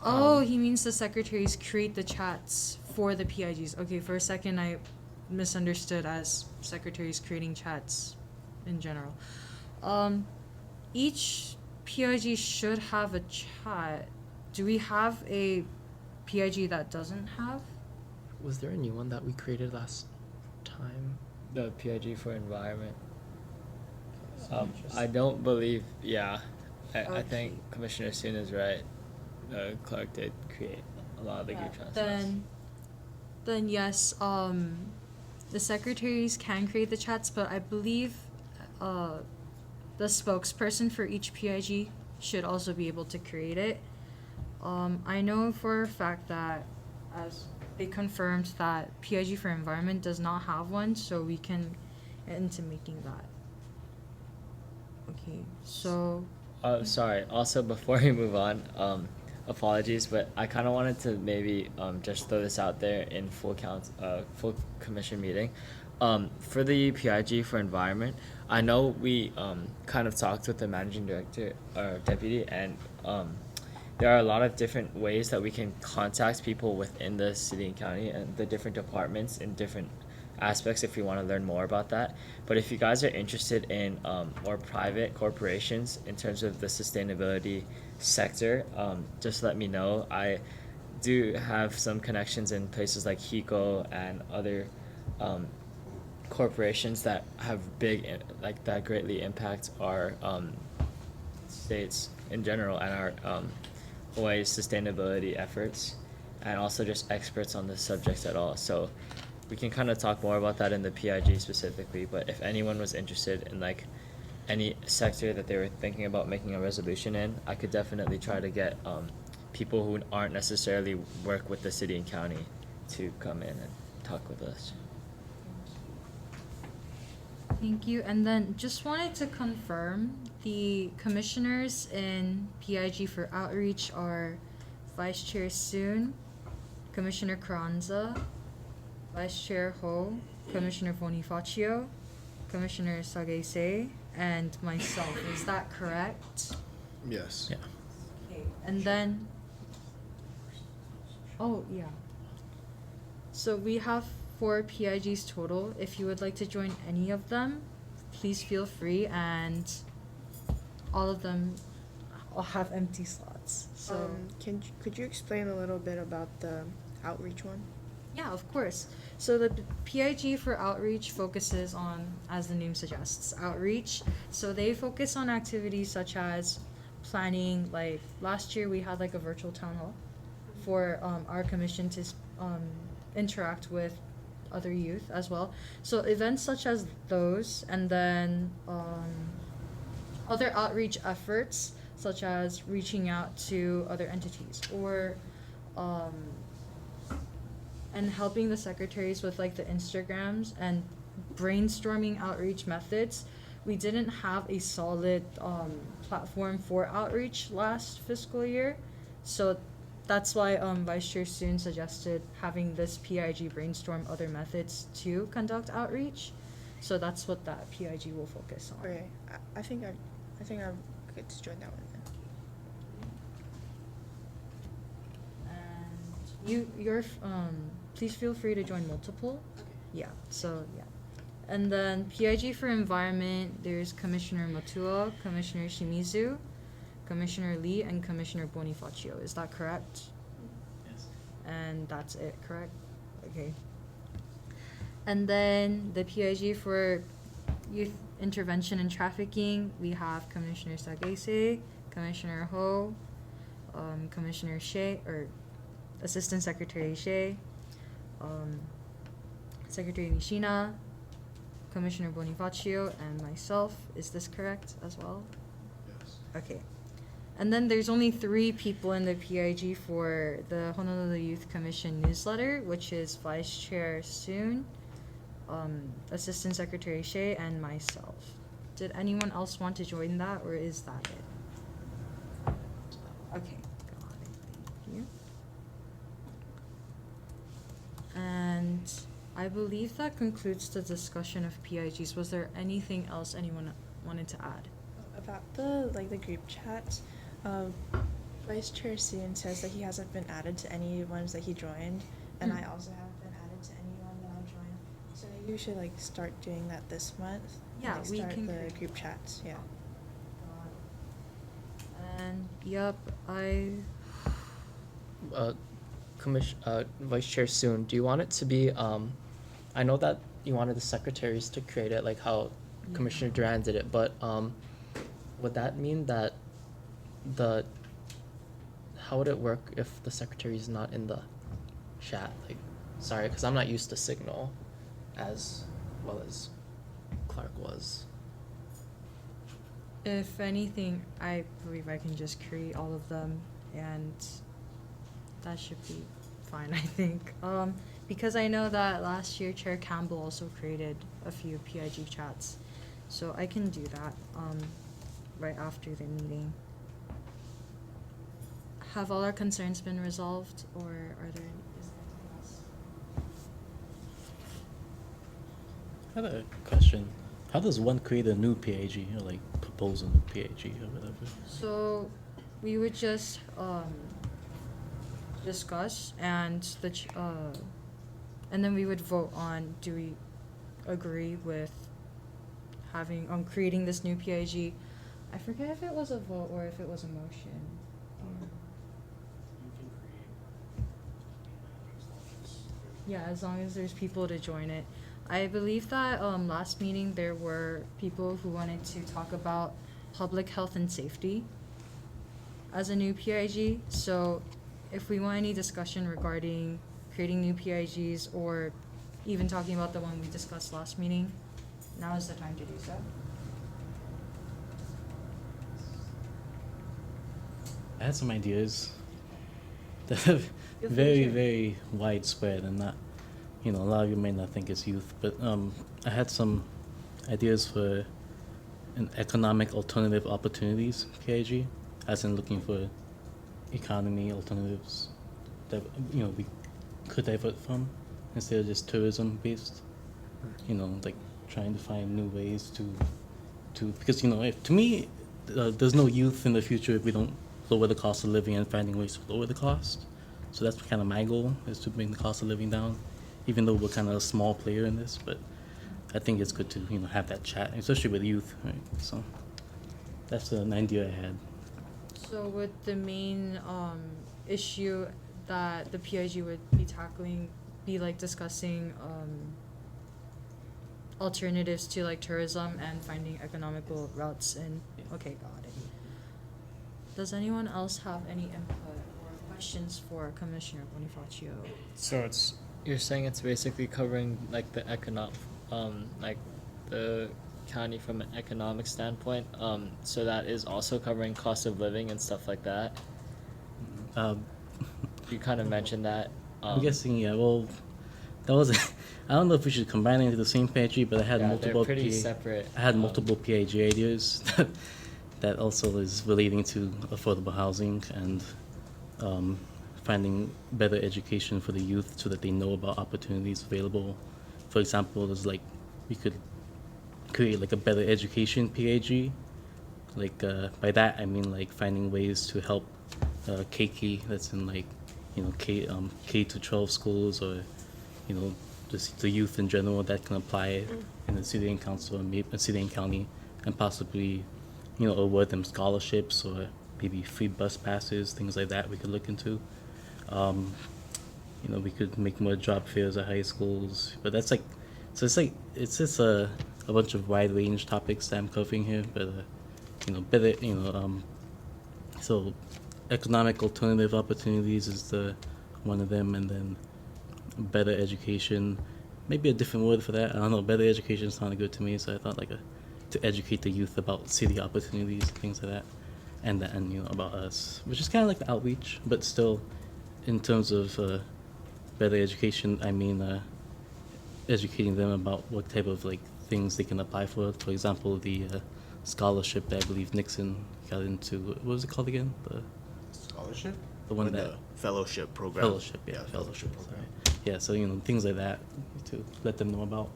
Oh, he means the secretaries create the chats for the PIGs. Okay, for a second I misunderstood as secretaries creating chats in general. Each PIG should have a chat. Do we have a PIG that doesn't have? Was there a new one that we created last time? The PIG for environment. Interesting. I don't believe, yeah. I Okay. think Commissioner Soon is right. Clark did create a lot of the group chats. Then yes, the secretaries can create the chats, but I believe the spokesperson for each PIG should also be able to create it. I know for a fact that, as they confirmed, that PIG for environment does not have one, so we can get into making that. Okay, so... Sorry. Also, before we move on, apologies, but I kind of wanted to maybe just throw this out there in full commission meeting. For the PIG for environment, I know we kind of talked with the managing director or deputy, and there are a lot of different ways that we can contact people within the city and county and the different departments in different aspects if you want to learn more about that. But if you guys are interested in more private corporations in terms of the sustainability sector, just let me know. I do have some connections in places like Hiko and other corporations that have like that greatly impact our states in general and our Hawaii's sustainability efforts, and also just experts on the subjects at all. So we can kind of talk more about that in the PIG specifically, but if anyone was interested in like any sector that they were thinking about making a resolution in, I could definitely try to get people who aren't necessarily work with the city and county to come in and talk with us. Thank you. And then just wanted to confirm the commissioners in PIG for outreach are Vice Chair Soon, Commissioner Carranza, Vice Chair Ho, Commissioner Bonifacio, Commissioner Sagese, and myself. Is that correct? Yes. Yeah. Okay. And then, oh yeah. So we have 4 PIGs total. If you would like to join any of them, please feel free, and all of them all have empty slots. So Could you explain a little bit about the outreach one? yeah, of course. So the PIG for outreach focuses on, as the name suggests, outreach. So they focus on activities such as planning, like last year we had like a virtual town hall for our commission to interact with other youth as well. So events such as those, and then other outreach efforts such as reaching out to other entities or and helping the secretaries with like the Instagrams and brainstorming outreach methods. We didn't have a solid platform for outreach last fiscal year, so that's why Vice Chair Soon suggested having this PIG brainstorm other methods to conduct outreach. So that's what that PIG will focus on. Okay, I think I'm good to join that one then. And you're please feel free to join multiple. Okay. Yeah. So yeah. And then PIG for environment, there's Commissioner Matua, Commissioner Shimizu, Commissioner Lee, and Commissioner Bonifacio. Is that correct? Yes. And that's it, correct? Okay. And then the PIG for youth intervention and trafficking, we have Commissioner Sagese, Commissioner Ho, Commissioner Shea, or Assistant Secretary Shea, Secretary Nishina, Commissioner Bonifacio, and myself. Is this correct as well? Yes. Okay. And then there's only 3 people in the PIG for the Honolulu Youth Commission newsletter, which is Vice Chair Soon, Assistant Secretary Shea, and myself. Did anyone else want to join that, or is that it? Okay, got it. Thank you. And I believe that concludes the discussion of PIGs. Was there anything else anyone wanted to add? About the group chat, Vice Chair Soon says that he hasn't been added to any ones that he joined, and I also haven't been added to anyone that I joined. So maybe we should like start doing that this month. Yeah, like, we start can the create- group chats. Yeah. And yep, Vice Chair Soon, do you want it to be, I know that you wanted the secretaries to create it, like how Commissioner Duran did it, but, would that mean that how would it work if the secretary is not in the chat? Like, sorry, because I'm not used to Signal as well as Clark was. if anything, I believe I can just create all of them, and that should be fine, I think. Because I know that last year Chair Campbell also created a few PIG chats, so I can do that right after the meeting. Have all our concerns been resolved, or is there anything else? I have a question. How does one create a new PAG, or like propose a new PAG or whatever? So we would just discuss, and and then we would vote on, do we agree with having creating this new PIG. I forget if it was a vote or if it was a motion. Yeah, as long as there's people to join it. I believe that last meeting there were people who wanted to talk about public health and safety as a new PIG. So if we want any discussion regarding creating new PIGs or even talking about the one we discussed last meeting, now is the time to do so. I had some ideas that are Feel free to very, share. very widespread and not, a lot of you may not think it's youth, but I had some ideas for an economic alternative opportunities PIG, as in looking for economy alternatives that we could divert from instead of just tourism based. Like trying to find new ways to because if to me there's no youth in the future if we don't lower the cost of living and finding ways to lower the cost. So that's kind of my goal, is to bring the cost of living down, even though we're kind of a small player in this. But I think it's good to have that chat, especially with youth, right? So that's an idea I had. So would the main issue that the PIG would be tackling be like discussing alternatives to like tourism and finding economical routes in? Okay, got it. Does anyone else have any input or questions for Commissioner Bonifacio? So you're saying it's basically covering like the like the county from an economic standpoint. So that is also covering cost of living and stuff like that. You kind of mentioned that. I'm guessing, yeah. Well, that was. I don't know if we should combine it into the same PIG, but I had Yeah, multiple. they're pretty separate. I had multiple PIG ideas that also is relating to affordable housing and finding better education for the youth so that they know about opportunities available. For example, there's like we could create like a better education PIG. Like by that I mean like finding ways to help Keiki that's in like K to 12 schools, or just the youth in general that can apply in the city and council and maybe city and county, and possibly award them scholarships or maybe free bus passes, things like that we could look into. We could make more job fairs at high schools, but that's like, so it's just a bunch of wide range topics that I'm covering here, but better, so economic alternative opportunities is the one of them, and then better education, maybe a different word for that. I don't know. Better education sounded good to me, so I thought like to educate the youth about city opportunities, things like that, and about us, which is kind of like the outreach, but still, in terms of better education, I mean educating them about what type of like things they can apply for. For example, the scholarship that I believe Nixon got into. What was it called again? The Scholarship? the one Or that the fellowship program. fellowship, yeah, fellowship program. sorry. Yeah, so things like that to let them know about.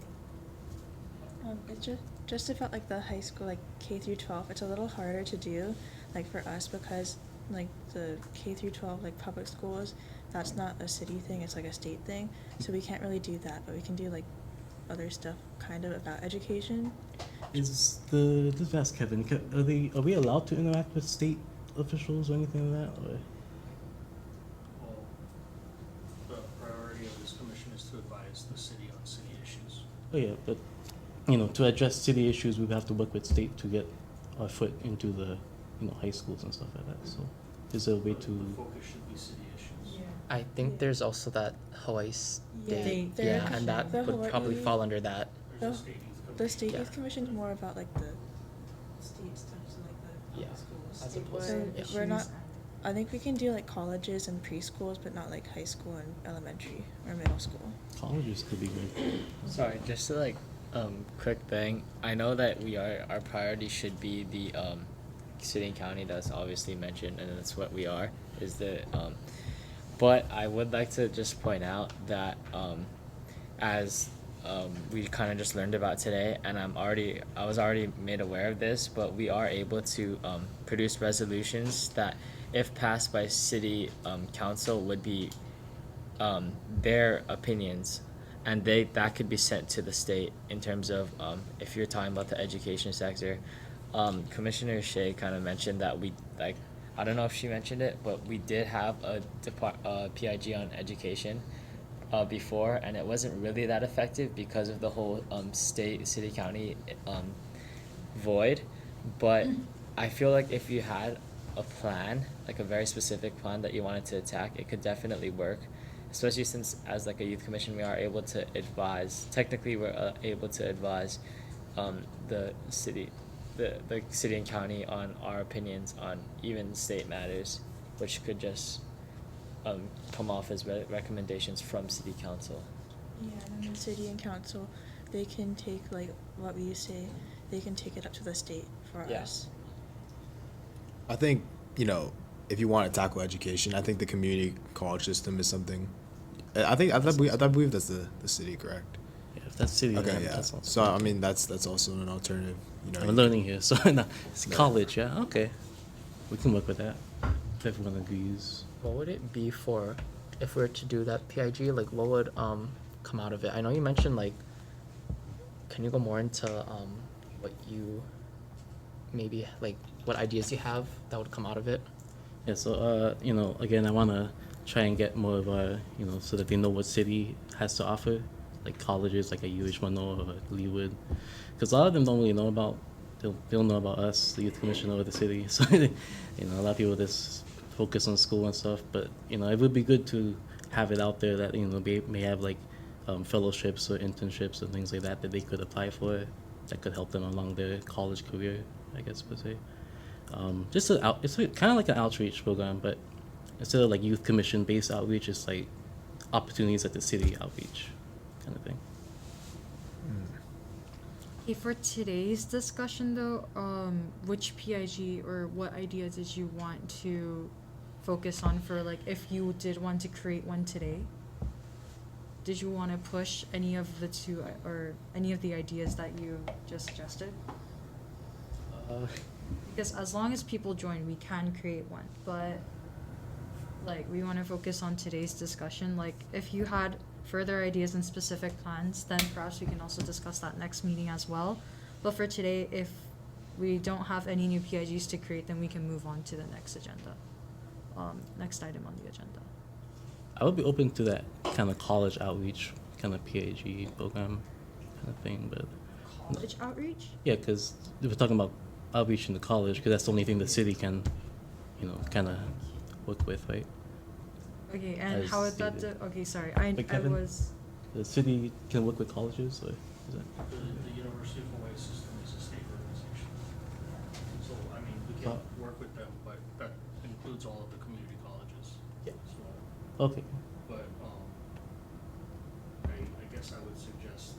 It's just about like the high school, like K through 12. It's a little harder to do, like for us, because like the K through 12 like public schools, that's not a city thing. It's like a state thing. So we can't really do that, but we can do like other stuff kind of about education. Just ask Kevin. Are we allowed to interact with state officials or anything like that? Or? Well, the priority of this commission is to advise the city on city issues. Oh yeah, but to address city issues, we have to work with state to get our foot into the high schools and stuff like that. So, is there a way The to? focus should be city issues. I think there's also that Hawaii State, They're yeah, and that the would probably Hawaii- fall under that. There's a The- state youth The state Yeah. youth commission is more about like the state stuff, so like the Yeah, public schools. as opposed to- Statewide So we're not. issues I think we can do like colleges and preschools, but not like high school and elementary or middle school. Colleges could be good. Sorry, just to like quick thing. I know that our priority should be the city and county, that's obviously mentioned, and that's what we are, is the but I would like to just point out that as we kind of just learned about today, and I was already made aware of this, but we are able to produce resolutions that, if passed by city council, would be their opinions, and that could be sent to the state in terms of if you're talking about the education sector. Commissioner Shea kind of mentioned that I don't know if she mentioned it, but we did have a PIG on education before, and it wasn't really that effective because of the whole state city county void. But I feel like if you had a plan, like a very specific plan that you wanted to attack, it could definitely work. Especially since as like a youth commission, we are able to advise. Technically, we're able to advise the city, the city and county on our opinions on even state matters, which could just come off as recommendations from city council. Yeah, and then the city and council, they can take like what we say, they can take it up to the state for Yeah. us. I think, you know, if you want to tackle education, I think the community college system is something. I believe that's the city, correct? Yeah, if that's city, Okay, then yeah. that's also. So I mean, that's also an alternative. You know, I'm learning here, so no, it's No. college. Yeah, okay, we can work with that. If everyone agrees. What would it be for if we were to do that PIG? Like, what would come out of it? I know you mentioned like. Can you go more into what you maybe like what ideas you have that would come out of it? Yeah, so you know, again, I want to try and get more of a, you know, so that they know what city has to offer, like colleges, like a UH10 or a Leewood, because a lot of them don't really know about, they don't know about us, the youth commission or the city. So you know, a lot of people just focus on school and stuff, but you know, it would be good to have it out there that, you know, may have like fellowships or internships and things like that that they could apply for, that could help them along their college career, I guess per se. Just it's kind of like an outreach program, but instead of like youth commission based outreach, it's like opportunities at the city outreach kind of thing. Okay, for today's discussion though, which PIG or what idea did you want to focus on for, like, if you did want to create one today? Did you want to push any of the two or any of the ideas that you just suggested? Because as long as people join, we can create one. But like, we want to focus on today's discussion. Like, if you had further ideas and specific plans, then perhaps we can also discuss that next meeting as well. But for today, if we don't have any new PIGs to create, then we can move on to the next agenda, next item on the agenda. I would be open to that kind of college outreach kind of PAG program kind of thing, but College outreach? yeah, because we're talking about outreach in the college, because that's the only thing the city can, you know, kind of work with, right? Okay, and As how is that? stated. Okay, sorry, I Kevin? was. The city can work with colleges, or is that? The University of Hawaii system is a state organization. So, I mean, we can work with them, but that includes all of the community colleges. Yeah. So, Okay. but, I guess I would suggest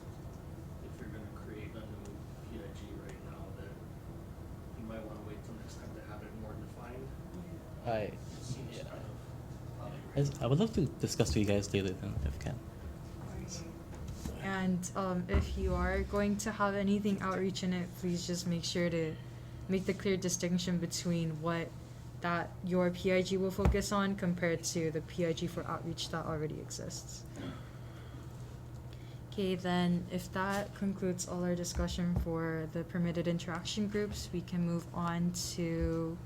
if you're gonna create a new PIG right now, that you might wanna wait till next time to have it more defined. Right. It seems Yeah. kind of, I would love to discuss with you guys later then, if you can. And if you are going to have anything outreach in it, please just make sure to make the clear distinction between what that your PIG will focus on compared to the PIG for outreach that already exists. Okay, then if that concludes all our discussion for the permitted interaction groups, we can move on to,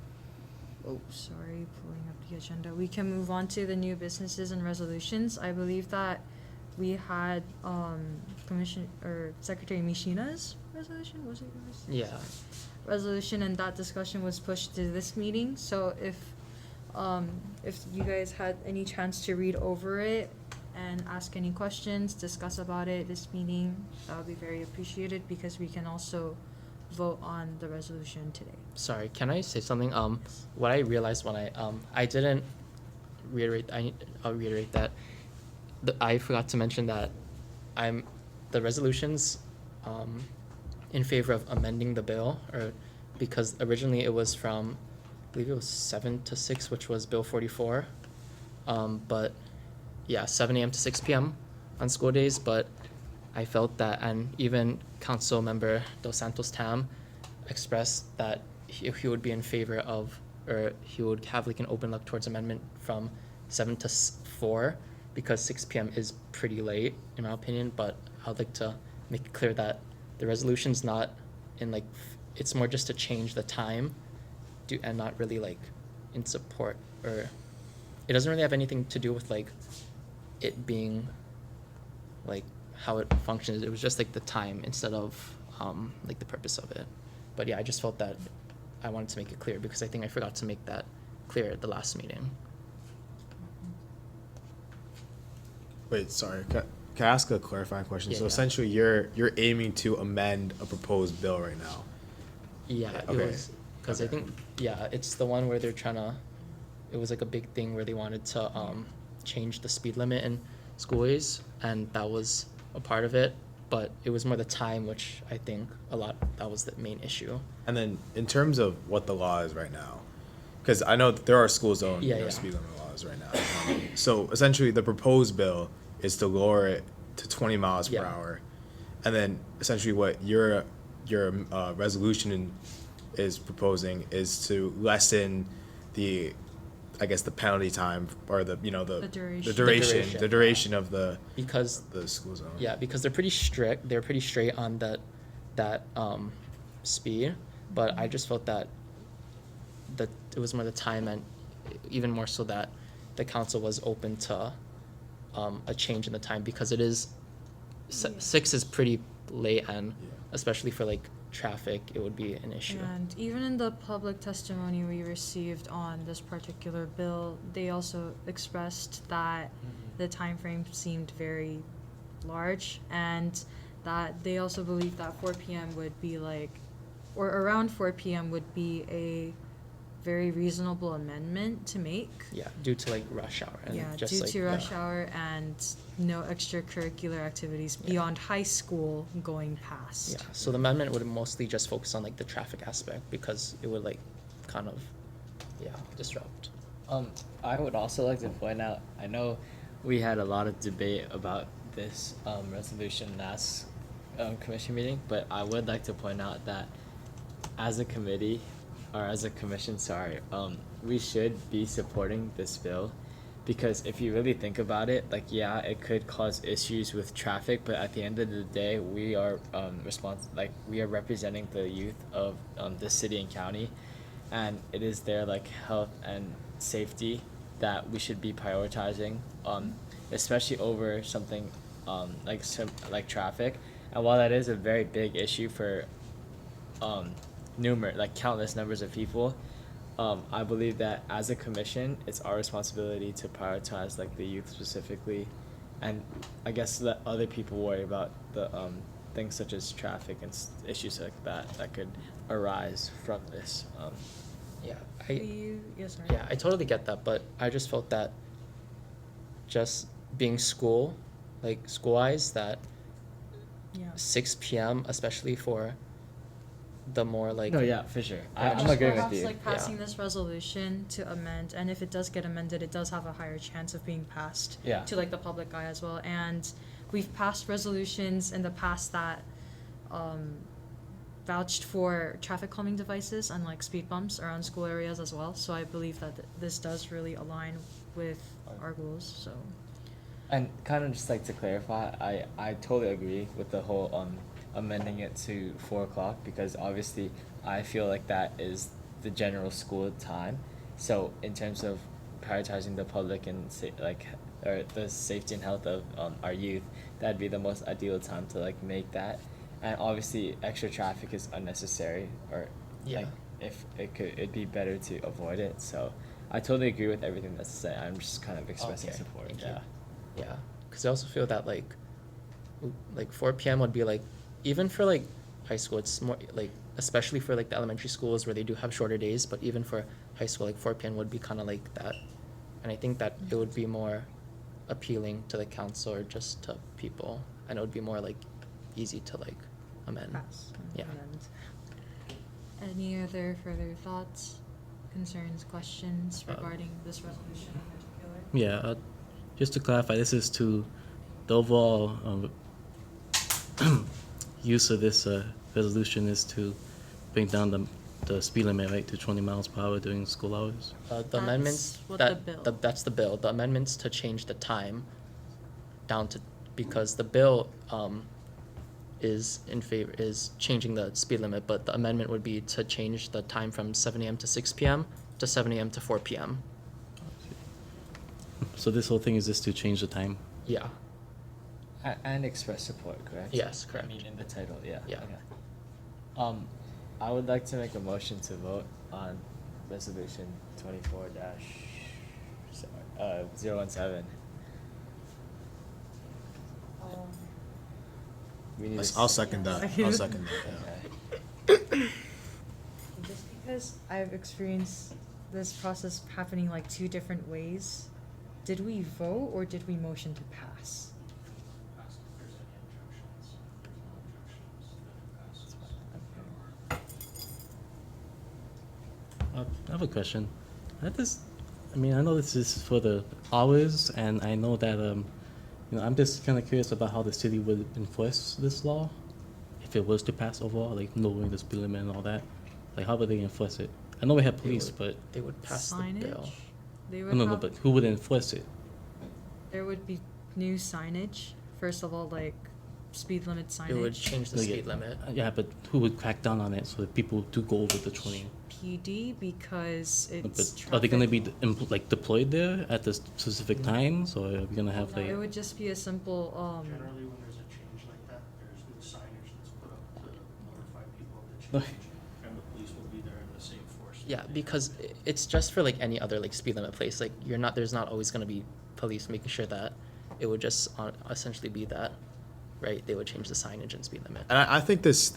pulling up the agenda. We can move on to the new businesses and resolutions. I believe that we had Commission or Secretary Mishina's resolution, was it yours? Yeah. Resolution, and that discussion was pushed to this meeting. So if you guys had any chance to read over it and ask any questions, discuss about it this meeting, that would be very appreciated, because we can also vote on the resolution today. Sorry, can I say something? What I realized when I didn't reiterate. I'll reiterate that. I forgot to mention that the resolutions in favor of amending the bill, or because originally it was from, I believe it was 7 to 6, which was Bill 44. But yeah, 7 a.m. to 6 p.m. on school days. But I felt that, and even Council Member Dos Santos Tam expressed that he would be in favor of, or he would have like an open look towards amendment from 7 to 4, because 6 p.m. is pretty late in my opinion. But I'd like to make it clear that the resolution's not in like, it's more just to change the time, and not really like in support, or it doesn't really have anything to do with like it being like how it functions. It was just like the time instead of like the purpose of it. But yeah, I just felt that I wanted to make it clear because I think I forgot to make that clear at the last meeting. Wait, sorry. Can I ask a clarifying question? Yeah, So yeah. essentially, you're aiming to amend a proposed bill right now. Yeah, Yeah, it okay. was because I Okay. think it's the one where they're trying to. It was like a big thing where they wanted to change the speed limit in schoolways, and that was a part of it. But it was more the time, which I think that was the main issue. And then in terms of what the law is right now, because I know that there are school zone Yeah, yeah. speed limit laws right now. So essentially, the proposed bill is to lower it to 20 miles per Yeah. hour, and then essentially what your resolution is proposing is to lessen the, I guess, the penalty time or the duration. the duration of the Because school zone. yeah, because they're pretty strict. They're pretty straight on that speed. But I just felt that it was more the time, and even more so that the council was open to a change in the time because it is 6 is pretty late, and especially for like traffic, it would be an issue. And even in the public testimony we received on this particular bill, they also expressed that the time frame seemed very large, and that they also believed that 4 p.m. would be or around 4 p.m. would be a very reasonable amendment to make. Yeah, due to like rush hour and just due like to rush hour and no extracurricular activities beyond high school going past. Yeah, so the amendment would mostly just focus on like the traffic aspect because it would like kind of disrupt. I would also like to point out, I know we had a lot of debate about this resolution last commission meeting, but I would like to point out that as a committee, or as a commission, we should be supporting this bill, because if you really think about it, it could cause issues with traffic, but at the end of the day, we are we are representing the youth of the city and county, and it is their health and safety that we should be prioritizing, especially over something like traffic. And while that is a very big issue for countless numbers of people, I believe that as a commission, it's our responsibility to prioritize the youth specifically, and I guess let other people worry about the things such as traffic and issues like that could arise from this. I totally get that, but I just felt that just being school-wise, that 6 p.m., especially for the more No, yeah, for sure. I'm Just agreeing with perhaps you. passing this resolution to amend, and if it does get amended, it does have a higher chance of being passed Yeah. to the public eye as well. And we've passed resolutions in the past that vouched for traffic calming devices and speed bumps around school areas as well. So I believe that this does really align with our goals. So. And kind of just to clarify, I totally agree with the whole amending it to 4 o'clock, because obviously I feel like that is the general school time. So in terms of prioritizing the public and or the safety and health of our youth, that'd be the most ideal time to make that. And obviously extra traffic is unnecessary, or if it'd be better to avoid it. So I totally agree with everything that's said. I'm just kind of expressing Okay, support. thank you. Yeah. Yeah, because I also feel that 4 p.m. would be even for high school, it's more especially for the elementary schools where they do have shorter days, but even for high school 4 p.m. would be kind of that, and I think that it would be more appealing to the council or just to people, and it would be more easy to amend. Pass. Yeah. Any other further thoughts, concerns, questions Uh, regarding this resolution in particular? Yeah, just to clarify, this is to the overall use of this resolution is to bring down the speed limit, right, to 20 miles per hour during school hours. The amendments what that the bill. that's the bill. The amendments to change the time down to, because the bill is changing the speed limit, but the amendment would be to change the time from 7 a.m. to 6 p.m. to 7 a.m. to 4 p.m. So this whole thing is just to change the time. Yeah. And express support, correct? Yes, correct. I mean, in the title, yeah. Yeah. Okay. I would like to make a motion to vote on resolution 24 017. We need a I'll second that. Second. I'll second that. Yeah. Okay. Just because I've experienced this process happening like two different ways, did we vote or did we motion to pass? Ask if there's any objections. If there's no objections, then it passes. I have a question. I mean, I know this is for the hours, and I know that, I'm just kind of curious about how the city would enforce this law if it was to pass overall, like lowering the speed limit and all that. Like, how would they enforce it? I know we have police, but They would pass the bill. Signage? They would no, have, but who would enforce it? there would be new signage. First of all, like speed limit signage. It would change the Like, speed limit. Yeah, but who would crack down on it so that people do go over the 20? PD because it's But are they gonna be traffic. like deployed there at the specific times, or are we gonna have No, like? it would just be a simple Generally, when there's a change like that, there's new signage that's put up to notify people of the change, and the police will be there in the same force. that Yeah, they because have. it's just for like any other like speed limit place. Like there's not always gonna be police making sure that. It would just essentially be that, right? They would change the signage and speed limit. And I think this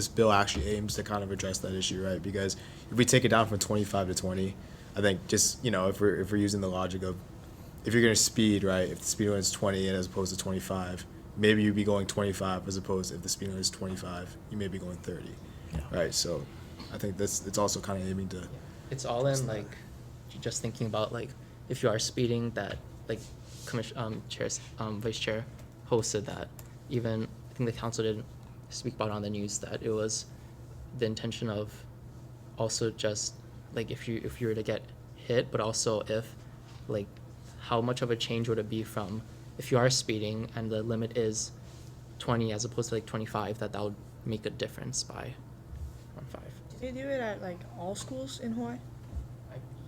bill actually aims to kind of address that issue, right? Because if we take it down from 25 to 20, I think just, if we're using the logic of, if you're gonna speed, right? If the speed limit is 20 and as opposed to 25, maybe you'd be going 25 as opposed to if the speed limit is 25, you may be going 30, Yeah. right? So I think it's also kind of aiming to. It's all in like, just thinking about like, if you are speeding, that like, vice chair hosted that. Even I think the council did speak about on the news that it was the intention of also just like if you were to get hit, but also if like how much of a change would it be from if you are speeding and the limit is 20 as opposed to like 25, that would make a difference by 1.5. Did they do it at like all schools in Hawaii?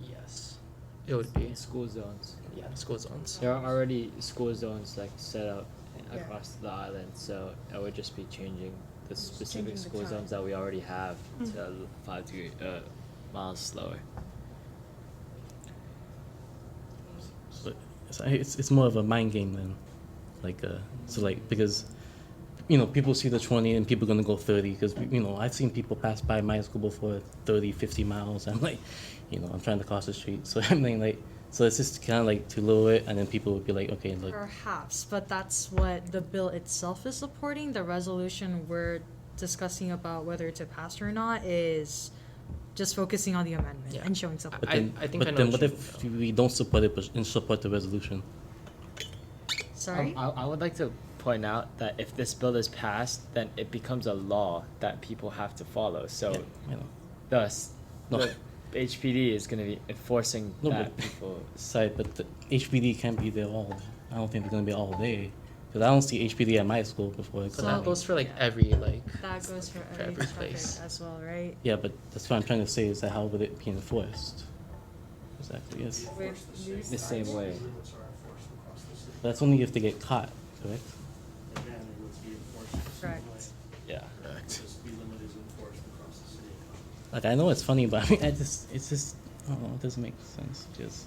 Yes, it would be. In school zones. Yeah, school zones. There are already school zones like set up Yeah. across the island, so it would just be changing the specific changing the school time. zones that we already have Mm. to 5 miles slower. So it's more of a mind game then, like so like because people see the 20 and people gonna go 30 because I've seen people pass by my school before 30, 50 miles. I'm like, I'm trying to cross the street, so I'm like so it's just kind of like to lower it, and then people would be like, okay, look. Perhaps, but that's what the bill itself is supporting. The resolution we're discussing about whether to pass or not is just focusing on the amendment Yeah. and showing support. But I- then, I think I but know then what what you if mean, though. we don't support it but support the resolution? Sorry? I would like to point out that if this bill is passed, then it becomes a law that people have to follow. So Yeah, thus, No. the HPD is going to be enforcing No, that but- people. Sorry, but the HPD can't be there all. I don't think they're gonna be all day, because I don't see HPD at my school before. It's But So- that goes for like Yeah. every like. That goes for every every traffic place. as well, right? Yeah, but that's what I'm trying to say is that how would it be enforced? Exactly. Yes. Be With enforced new The same way. Limits are enforced across the city. That's only if they get caught, correct? Again, it would be enforced the same Correct. way. Yeah. The speed limit is enforced across the city. Like I know it's funny, but I mean, it's just, I don't know, it doesn't make sense. Just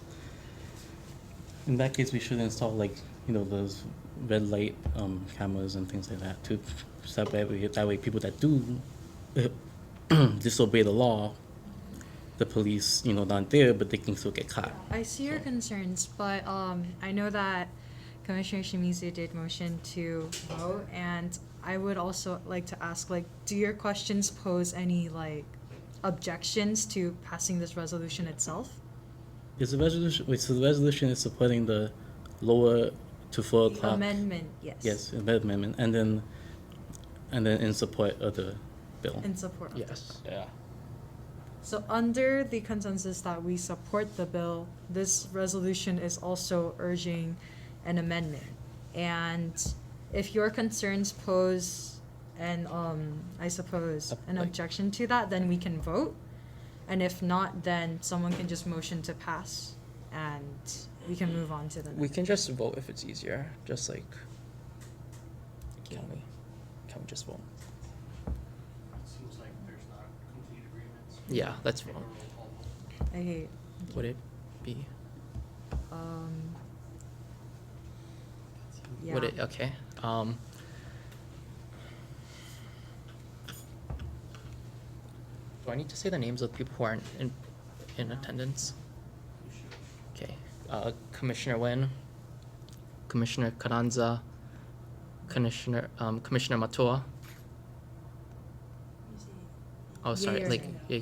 in that case, we should install like those red light cameras and things like that too, so that way people that do disobey the law, the police not there, but they can still get caught. I see your So- concerns, but I know that Commissioner Shimizu did motion to vote, and I would also like to ask, like, do your questions pose any like objections to passing this resolution itself? Is the resolution? Wait, so the resolution is supporting the lower to 4 The o'clock. amendment, yes. Yes, amendment, and then in support of the bill. In support of the Yes. bill. Yeah. So under the consensus that we support the bill, this resolution is also urging an amendment. And if your concerns pose an I suppose an Like- objection to that, then we can vote. And if not, then someone can just motion to pass and we can move on to the next. We can just vote if it's easier. Just like Can we just vote? It seems like there's not complete agreements. Yeah, let's Take a vote. roll call vote. Okay. Would it be? Yeah. Would it? Okay. Do I need to say the names of the people who aren't in attendance? You should. Okay. Commissioner Nguyen, Commissioner Carranza, Commissioner Matua. Oh, sorry. Yay or Like, nay? yeah,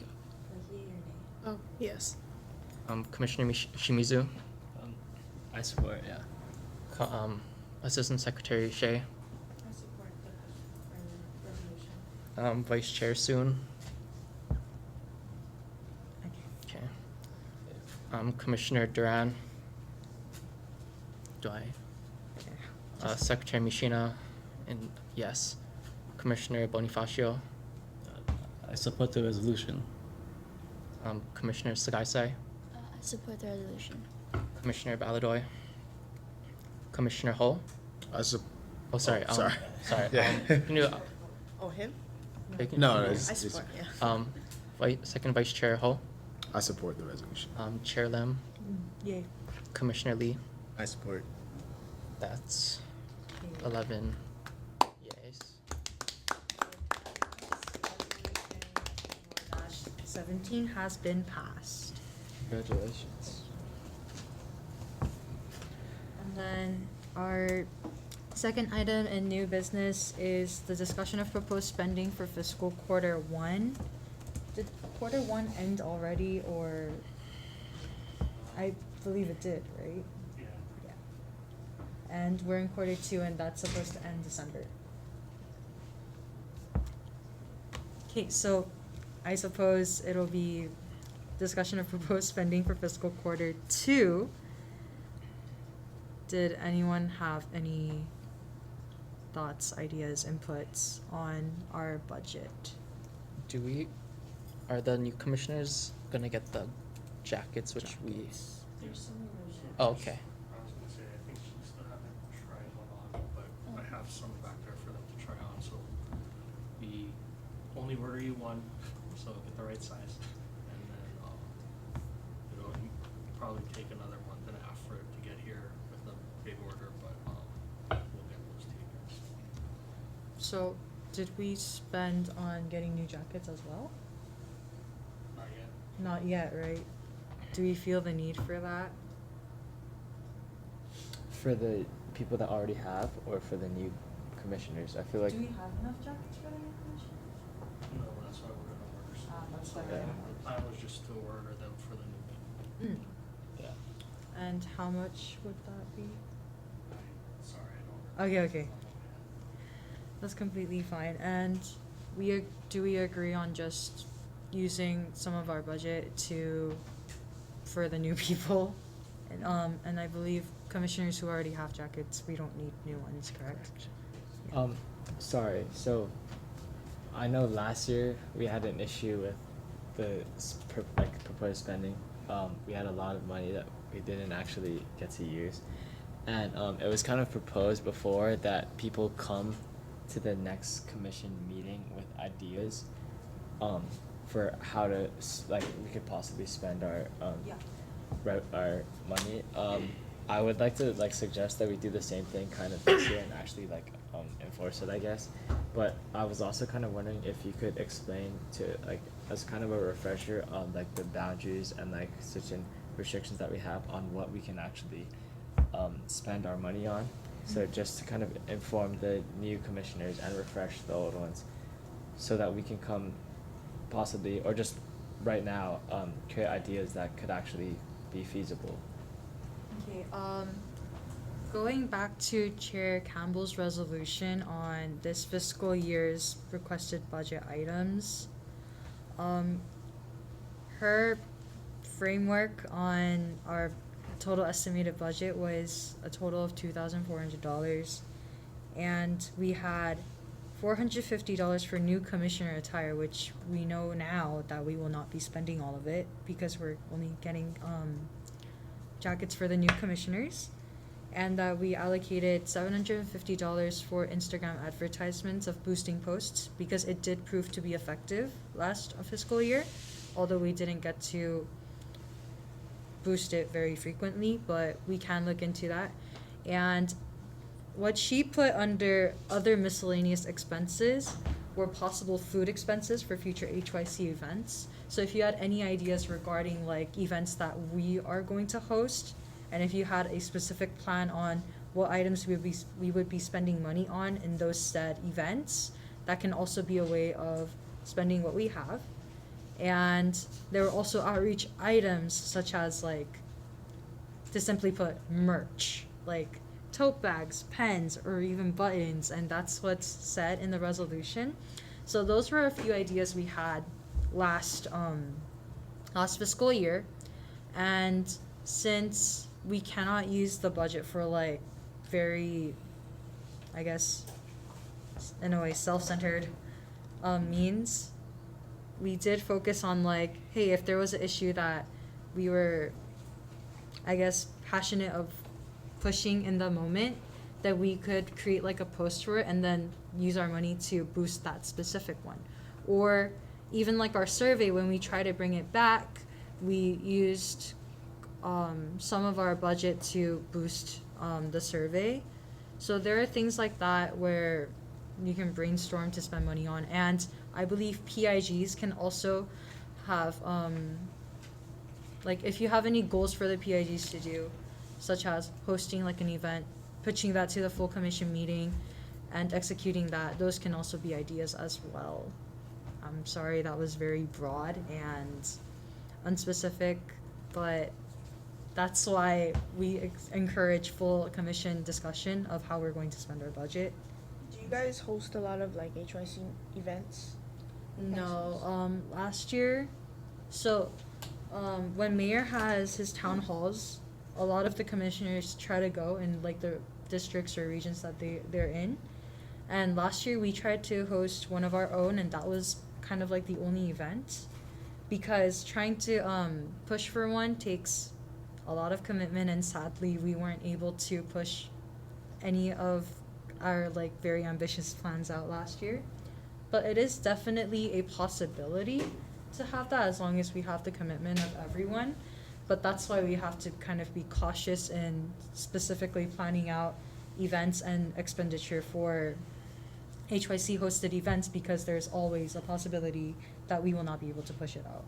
Oh, yes. Commissioner Shimizu, I support, yeah. Assistant Secretary Shea, I support the resolution. Vice Chair Soon. Okay. Okay. Commissioner Duran. Do I? Okay. Secretary Mishina, and yes. Commissioner Bonifacio, I support the resolution. Commissioner Sagaisai, I support the resolution. Commissioner Baladoy, Commissioner Ho. Oh, Sorry. sorry. Sorry. Yeah. Can you, Oh, him? No, no, I it's, support, yeah. Second Vice Chair Ho, I support the resolution. Chair Lim, Yay. Commissioner Lee. I support. That's 11 yeas. 17 has been passed. Congratulations. And then our second item in new business is the discussion of proposed spending for fiscal quarter 1. Did quarter 1 end already, or? I believe it did, right? Yeah. Yeah. And we're in quarter 2, and that's supposed to end December. Okay, so I suppose it'll be discussion of proposed spending for fiscal quarter 2. Did anyone have any thoughts, ideas, inputs on our budget? Are the new commissioners gonna get the jackets, which we? There's some erosion. Oh, okay. I was gonna say, I think she still haven't tried one on, but I have some back there for them to try on, so we only order you one, so get the right size. And then, it'll probably take another month and a half for it to get here with the big order, but, we'll get those to you guys. So, did we spend on getting new jackets as well? Not yet. Not yet, right? Do we feel the need for that? For the people that already have, or for the new commissioners? I feel like. Do we have enough jackets for the new commissioners? No, that's why we're gonna order some. That's So why we're the gonna- plan was just to order them for the new one. Yeah. And how much would that be? Sorry, I don't. Okay, okay. That's completely fine. And do we agree on just using some of our budget for the new people? And I believe commissioners who already have jackets, we don't need new ones, correct? Yeah. Sorry, so I know last year we had an issue with the proposed spending. We had a lot of money that we didn't actually get to use. And it was kind of proposed before that people come to the next commission meeting with ideas for how to we could possibly spend our our money. I would like to suggest that we do the same thing kind of this year and actually enforce it, I guess. But I was also kind of wondering if you could explain to as kind of a refresher on the boundaries and certain restrictions that we have on what we can actually spend our money on. So just to kind of inform the new commissioners and refresh the old ones, so that we can come possibly, or just right now, create ideas that could actually be feasible. Okay, going back to Chair Campbell's resolution on this fiscal year's requested budget items, her framework on our total estimated budget was a total of $2,400, and we had $450 for new commissioner attire, which we know now that we will not be spending all of it because we're only getting jackets for the new commissioners. and that we allocated $750 for Instagram advertisements of boosting posts because it did prove to be effective last fiscal year, although we didn't get to boost it very frequently, but we can look into that. And what she put under other miscellaneous expenses were possible food expenses for future HYC events. So if you had any ideas regarding like events that we are going to host, and if you had a specific plan on what items we would be spending money on in those said events, that can also be a way of spending what we have. And there were also outreach items such as like, to simply put, merch, like tote bags, pens, or even buttons, and that's what's said in the resolution. So those were a few ideas we had last fiscal year, and since we cannot use the budget for like very, I guess, in a way, self-centered means, we did focus on like, hey, if there was an issue that we were, I guess, passionate of pushing in the moment, that we could create like a post for it and then use our money to boost that specific one. Or even like our survey, when we try to bring it back, we used some of our budget to boost the survey. So there are things like that where you can brainstorm to spend money on. And I believe PIGs can also have like, if you have any goals for the PIGs to do, such as hosting like an event, pitching that to the full commission meeting, and executing that, those can also be ideas as well. I'm sorry that was very broad and unspecific, but that's why we encourage full commission discussion of how we're going to spend our budget. Do you guys host a lot of like HYC events? No, last year, so when mayor has his town halls, a lot of the commissioners try to go in like the districts or regions that they're in. And last year we tried to host one of our own, and that was kind of like the only event, because trying to push for one takes a lot of commitment, and sadly we weren't able to push any of our like very ambitious plans out last year. But it is definitely a possibility to have that, as long as we have the commitment of everyone. But that's why we have to kind of be cautious in specifically planning out events and expenditure for HYC hosted events, because there's always a possibility that we will not be able to push it out.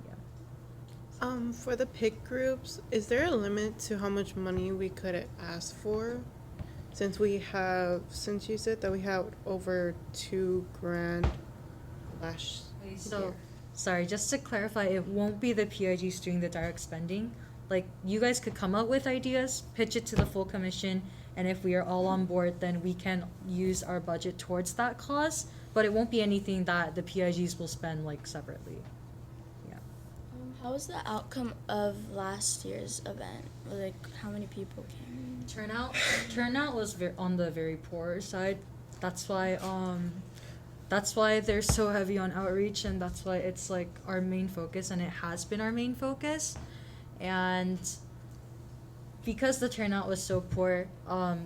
Yeah. For the pick groups, is there a limit to how much money we could ask for? Since you said that we have over $2,000 last year. Sorry, just to clarify, it won't be the PIGs doing the direct spending. Like, you guys could come up with ideas, pitch it to the full commission, and if we are all on board, then we can use our budget towards that cause, but it won't be anything that the PIGs will spend like separately. Yeah. How was the outcome of last year's event? Like, how many people came? Turnout was on the very poor side. That's why they're so heavy on outreach, and that's why it's like our main focus, and it has been our main focus. And because the turnout was so poor,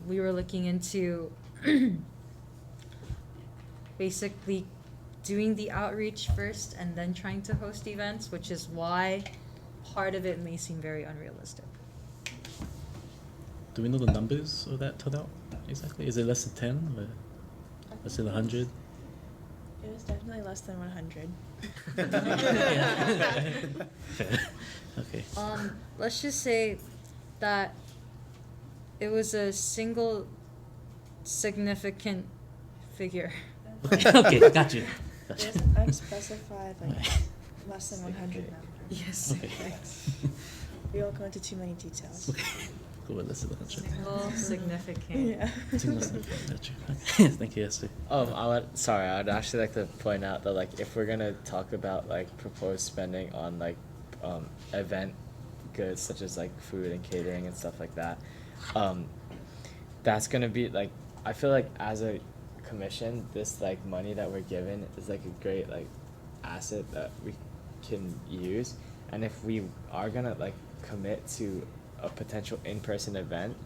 we were looking into basically doing the outreach first and then trying to host events, which is why part of it may seem very unrealistic. Do we know the numbers of that turnout exactly? Is it less than 10 or less than 100? It was definitely less than 100. Okay. Let's just say that it was a single significant figure. Okay, got you. There's unspecified, like, less than 100 numbers. Yes. Okay. We won't go into too many details. Go with less than 100. Single significant. Yeah. Got you. Thank you, Esther. I'd actually like to point out that, like, if we're gonna talk about like proposed spending on like event goods such as like food and catering and stuff like that, that's gonna be like, I feel like as a commission, this like money that we're given is like a great like asset that we can use. And if we are gonna like commit to a potential in-person event,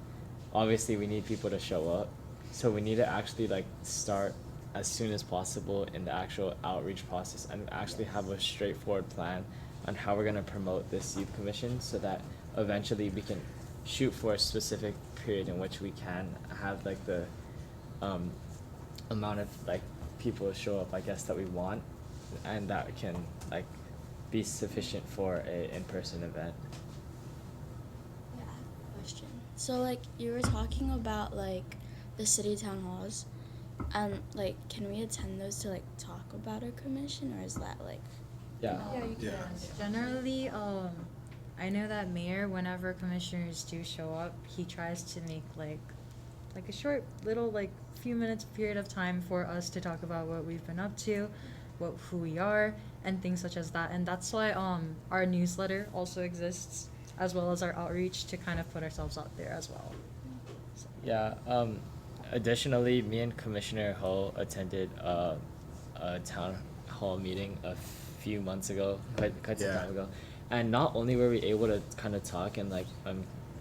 obviously we need people to show up. So we need to actually like start as soon as possible in the actual outreach process and actually have a straightforward plan on how we're gonna promote this youth commission so that eventually we can shoot for a specific period in which we can have like the amount of like people to show up, I guess, that we want, and that can like be sufficient for a in-person event. Yeah, I have a question. So like you were talking about like the city town halls, like can we attend those to like talk about our commission, or is that like? Yeah. Yeah, you can. Yeah. Generally, I know that mayor, whenever commissioners do show up, he tries to make like a short little like few minutes period of time for us to talk about what we've been up to, who we are, and things such as that. And that's why our newsletter also exists, as well as our outreach, to kind of put ourselves out there as well. So. Yeah. Additionally, me and Commissioner Ho attended a town hall meeting a few months ago, quite some Yeah. time ago, and not only were we able to kind of talk and like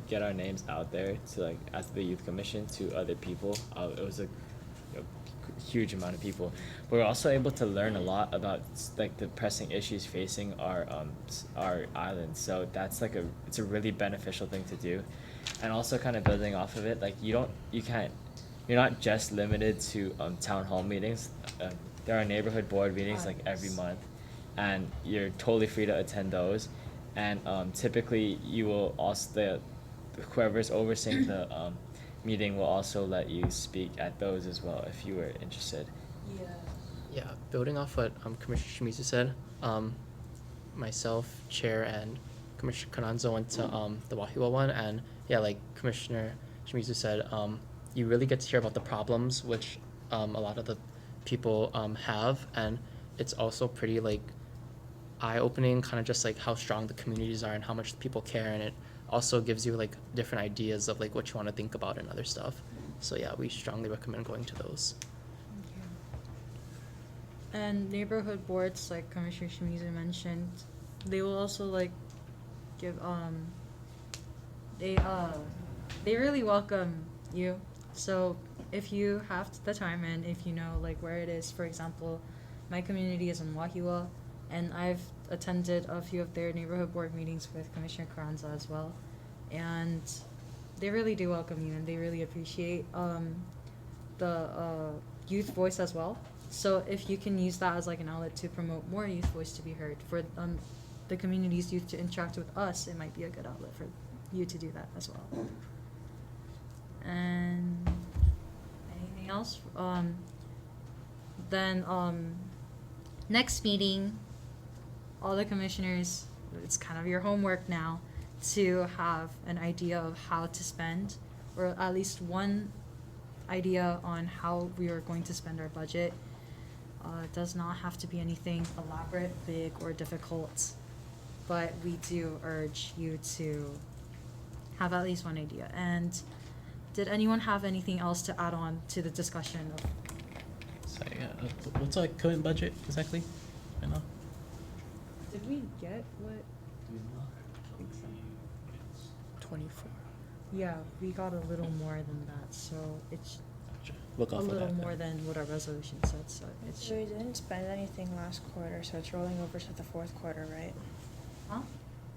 get our names out there to like as the youth commission to other people. It was a huge amount of people. But we're also able to learn a lot about like the pressing issues facing our island. So that's like it's a really beneficial thing to do, and also kind of building off of it. Like you're not just limited to town hall meetings. There are neighborhood board meetings like every month, and you're totally free to attend those. And typically you will also whoever's overseeing the meeting will also let you speak at those as well if you were interested. Yeah. Yeah, building off what Commissioner Shimizu said, myself, Chair, and Commissioner Kananzo went to the Wahiwa one, and yeah, like Commissioner Shimizu said, you really get to hear about the problems which a lot of the people have, and it's also pretty like eye-opening, kind of just like how strong the communities are and how much people care, and it also gives you like different ideas of like what you want to think about and other stuff. So yeah, we strongly recommend going to those. And neighborhood boards, like Commissioner Shimizu mentioned, they will also like give they really welcome you. So if you have the time and if you know like where it is, for example, my community is in Wahiwa, and I've attended a few of their neighborhood board meetings with Commissioner Carranza as well, and they really do welcome you and they really appreciate the youth voice as well. So if you can use that as like an outlet to promote more youth voice to be heard, for the community's youth to interact with us, it might be a good outlet for you to do that as well. And anything else? Then next meeting, all the commissioners, it's kind of your homework now to have an idea of how to spend, or at least one idea on how we are going to spend our budget. It does not have to be anything elaborate, big, or difficult, but we do urge you to have at least one idea. And did anyone have anything else to add on to the discussion of? So yeah, what's our current budget exactly right now? Did we get what? 24. Yeah, we got a little more than that, so it's Look a off of little that. more than what our resolution said, so it's. So we didn't spend anything last quarter, so it's rolling over to the fourth quarter, right? Huh?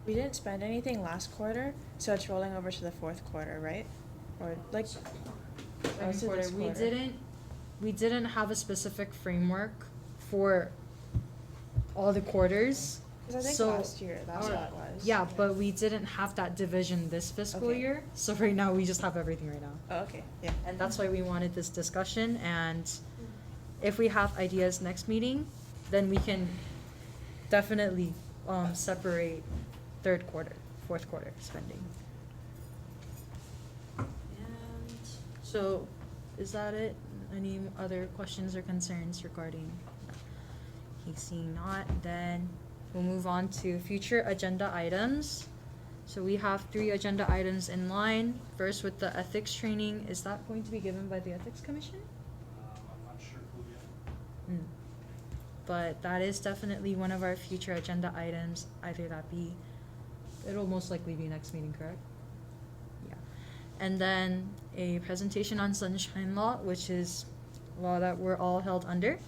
We didn't spend anything last quarter, so it's rolling over to the fourth quarter, right? Or like. Oh, Second it's quarter, this we didn't have a specific framework for all the quarters. Because I think So last year, that's what it was. Yeah, but we didn't have that division this fiscal Okay. year, so right now we just have everything right now. Oh, okay, yeah. And that's why we wanted this discussion, and if we have ideas next meeting, then we can definitely separate third quarter, fourth quarter spending. And so, is that it? Any other questions or concerns regarding that? He's seeing not, then we'll move on to future agenda items. So we have 3 agenda items in line. First, with the ethics training, is that going to be given by the Ethics Commission? I'm not sure who yet. But that is definitely one of our future agenda items. Either that be, it'll most likely be next meeting, correct? Yeah. And then a presentation on sunshine law, which is law that we're all held under,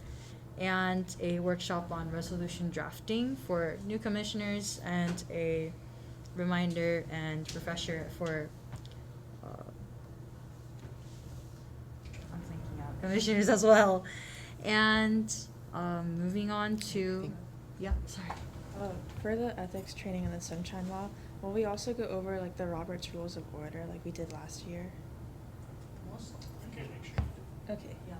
and a workshop on resolution drafting for new commissioners, and a reminder and refresher for I'm thinking out commissioners as well. And moving on to sorry. For the ethics training and the sunshine law, will we also go over like the Robert's Rules of Order like we did last year? Okay, make sure you do. Okay. Yeah.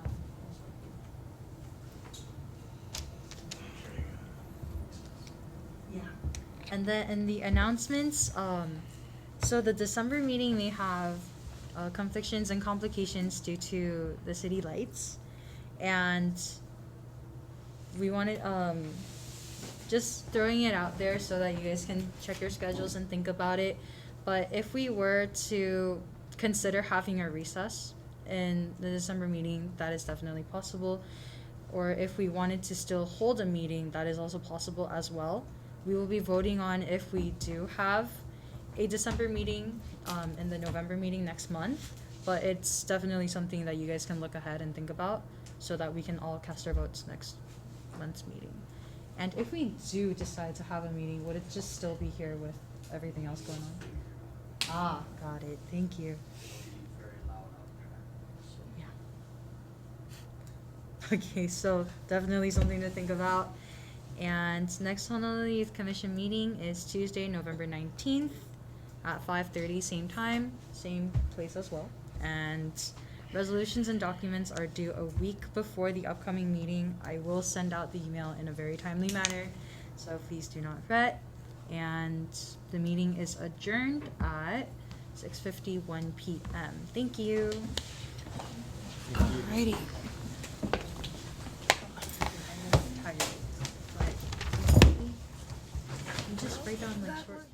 Yeah. And then in the announcements, so the December meeting may have conflictions and complications due to the city lights, and we wanted just throwing it out there so that you guys can check your schedules and think about it. But if we were to consider having a recess in the December meeting, that is definitely possible. Or if we wanted to still hold a meeting, that is also possible as well. We will be voting on if we do have a December meeting in the November meeting next month. But it's definitely something that you guys can look ahead and think about so that we can all cast our votes next month's meeting. And if we do decide to have a meeting, would it just still be here with everything else going on? Ah, got it. Thank you. Very loud out there. Yeah. Okay, so definitely something to think about. And next Honolulu Youth Commission meeting is Tuesday, November 19th at 5:30, same time, same place as well. And resolutions and documents are due a week before the upcoming meeting. I will send out the email in a very timely manner, so please do not fret. And the meeting is adjourned at 6:51 p.m. Thank you. Alrighty. I'm tired, but you just write down like short.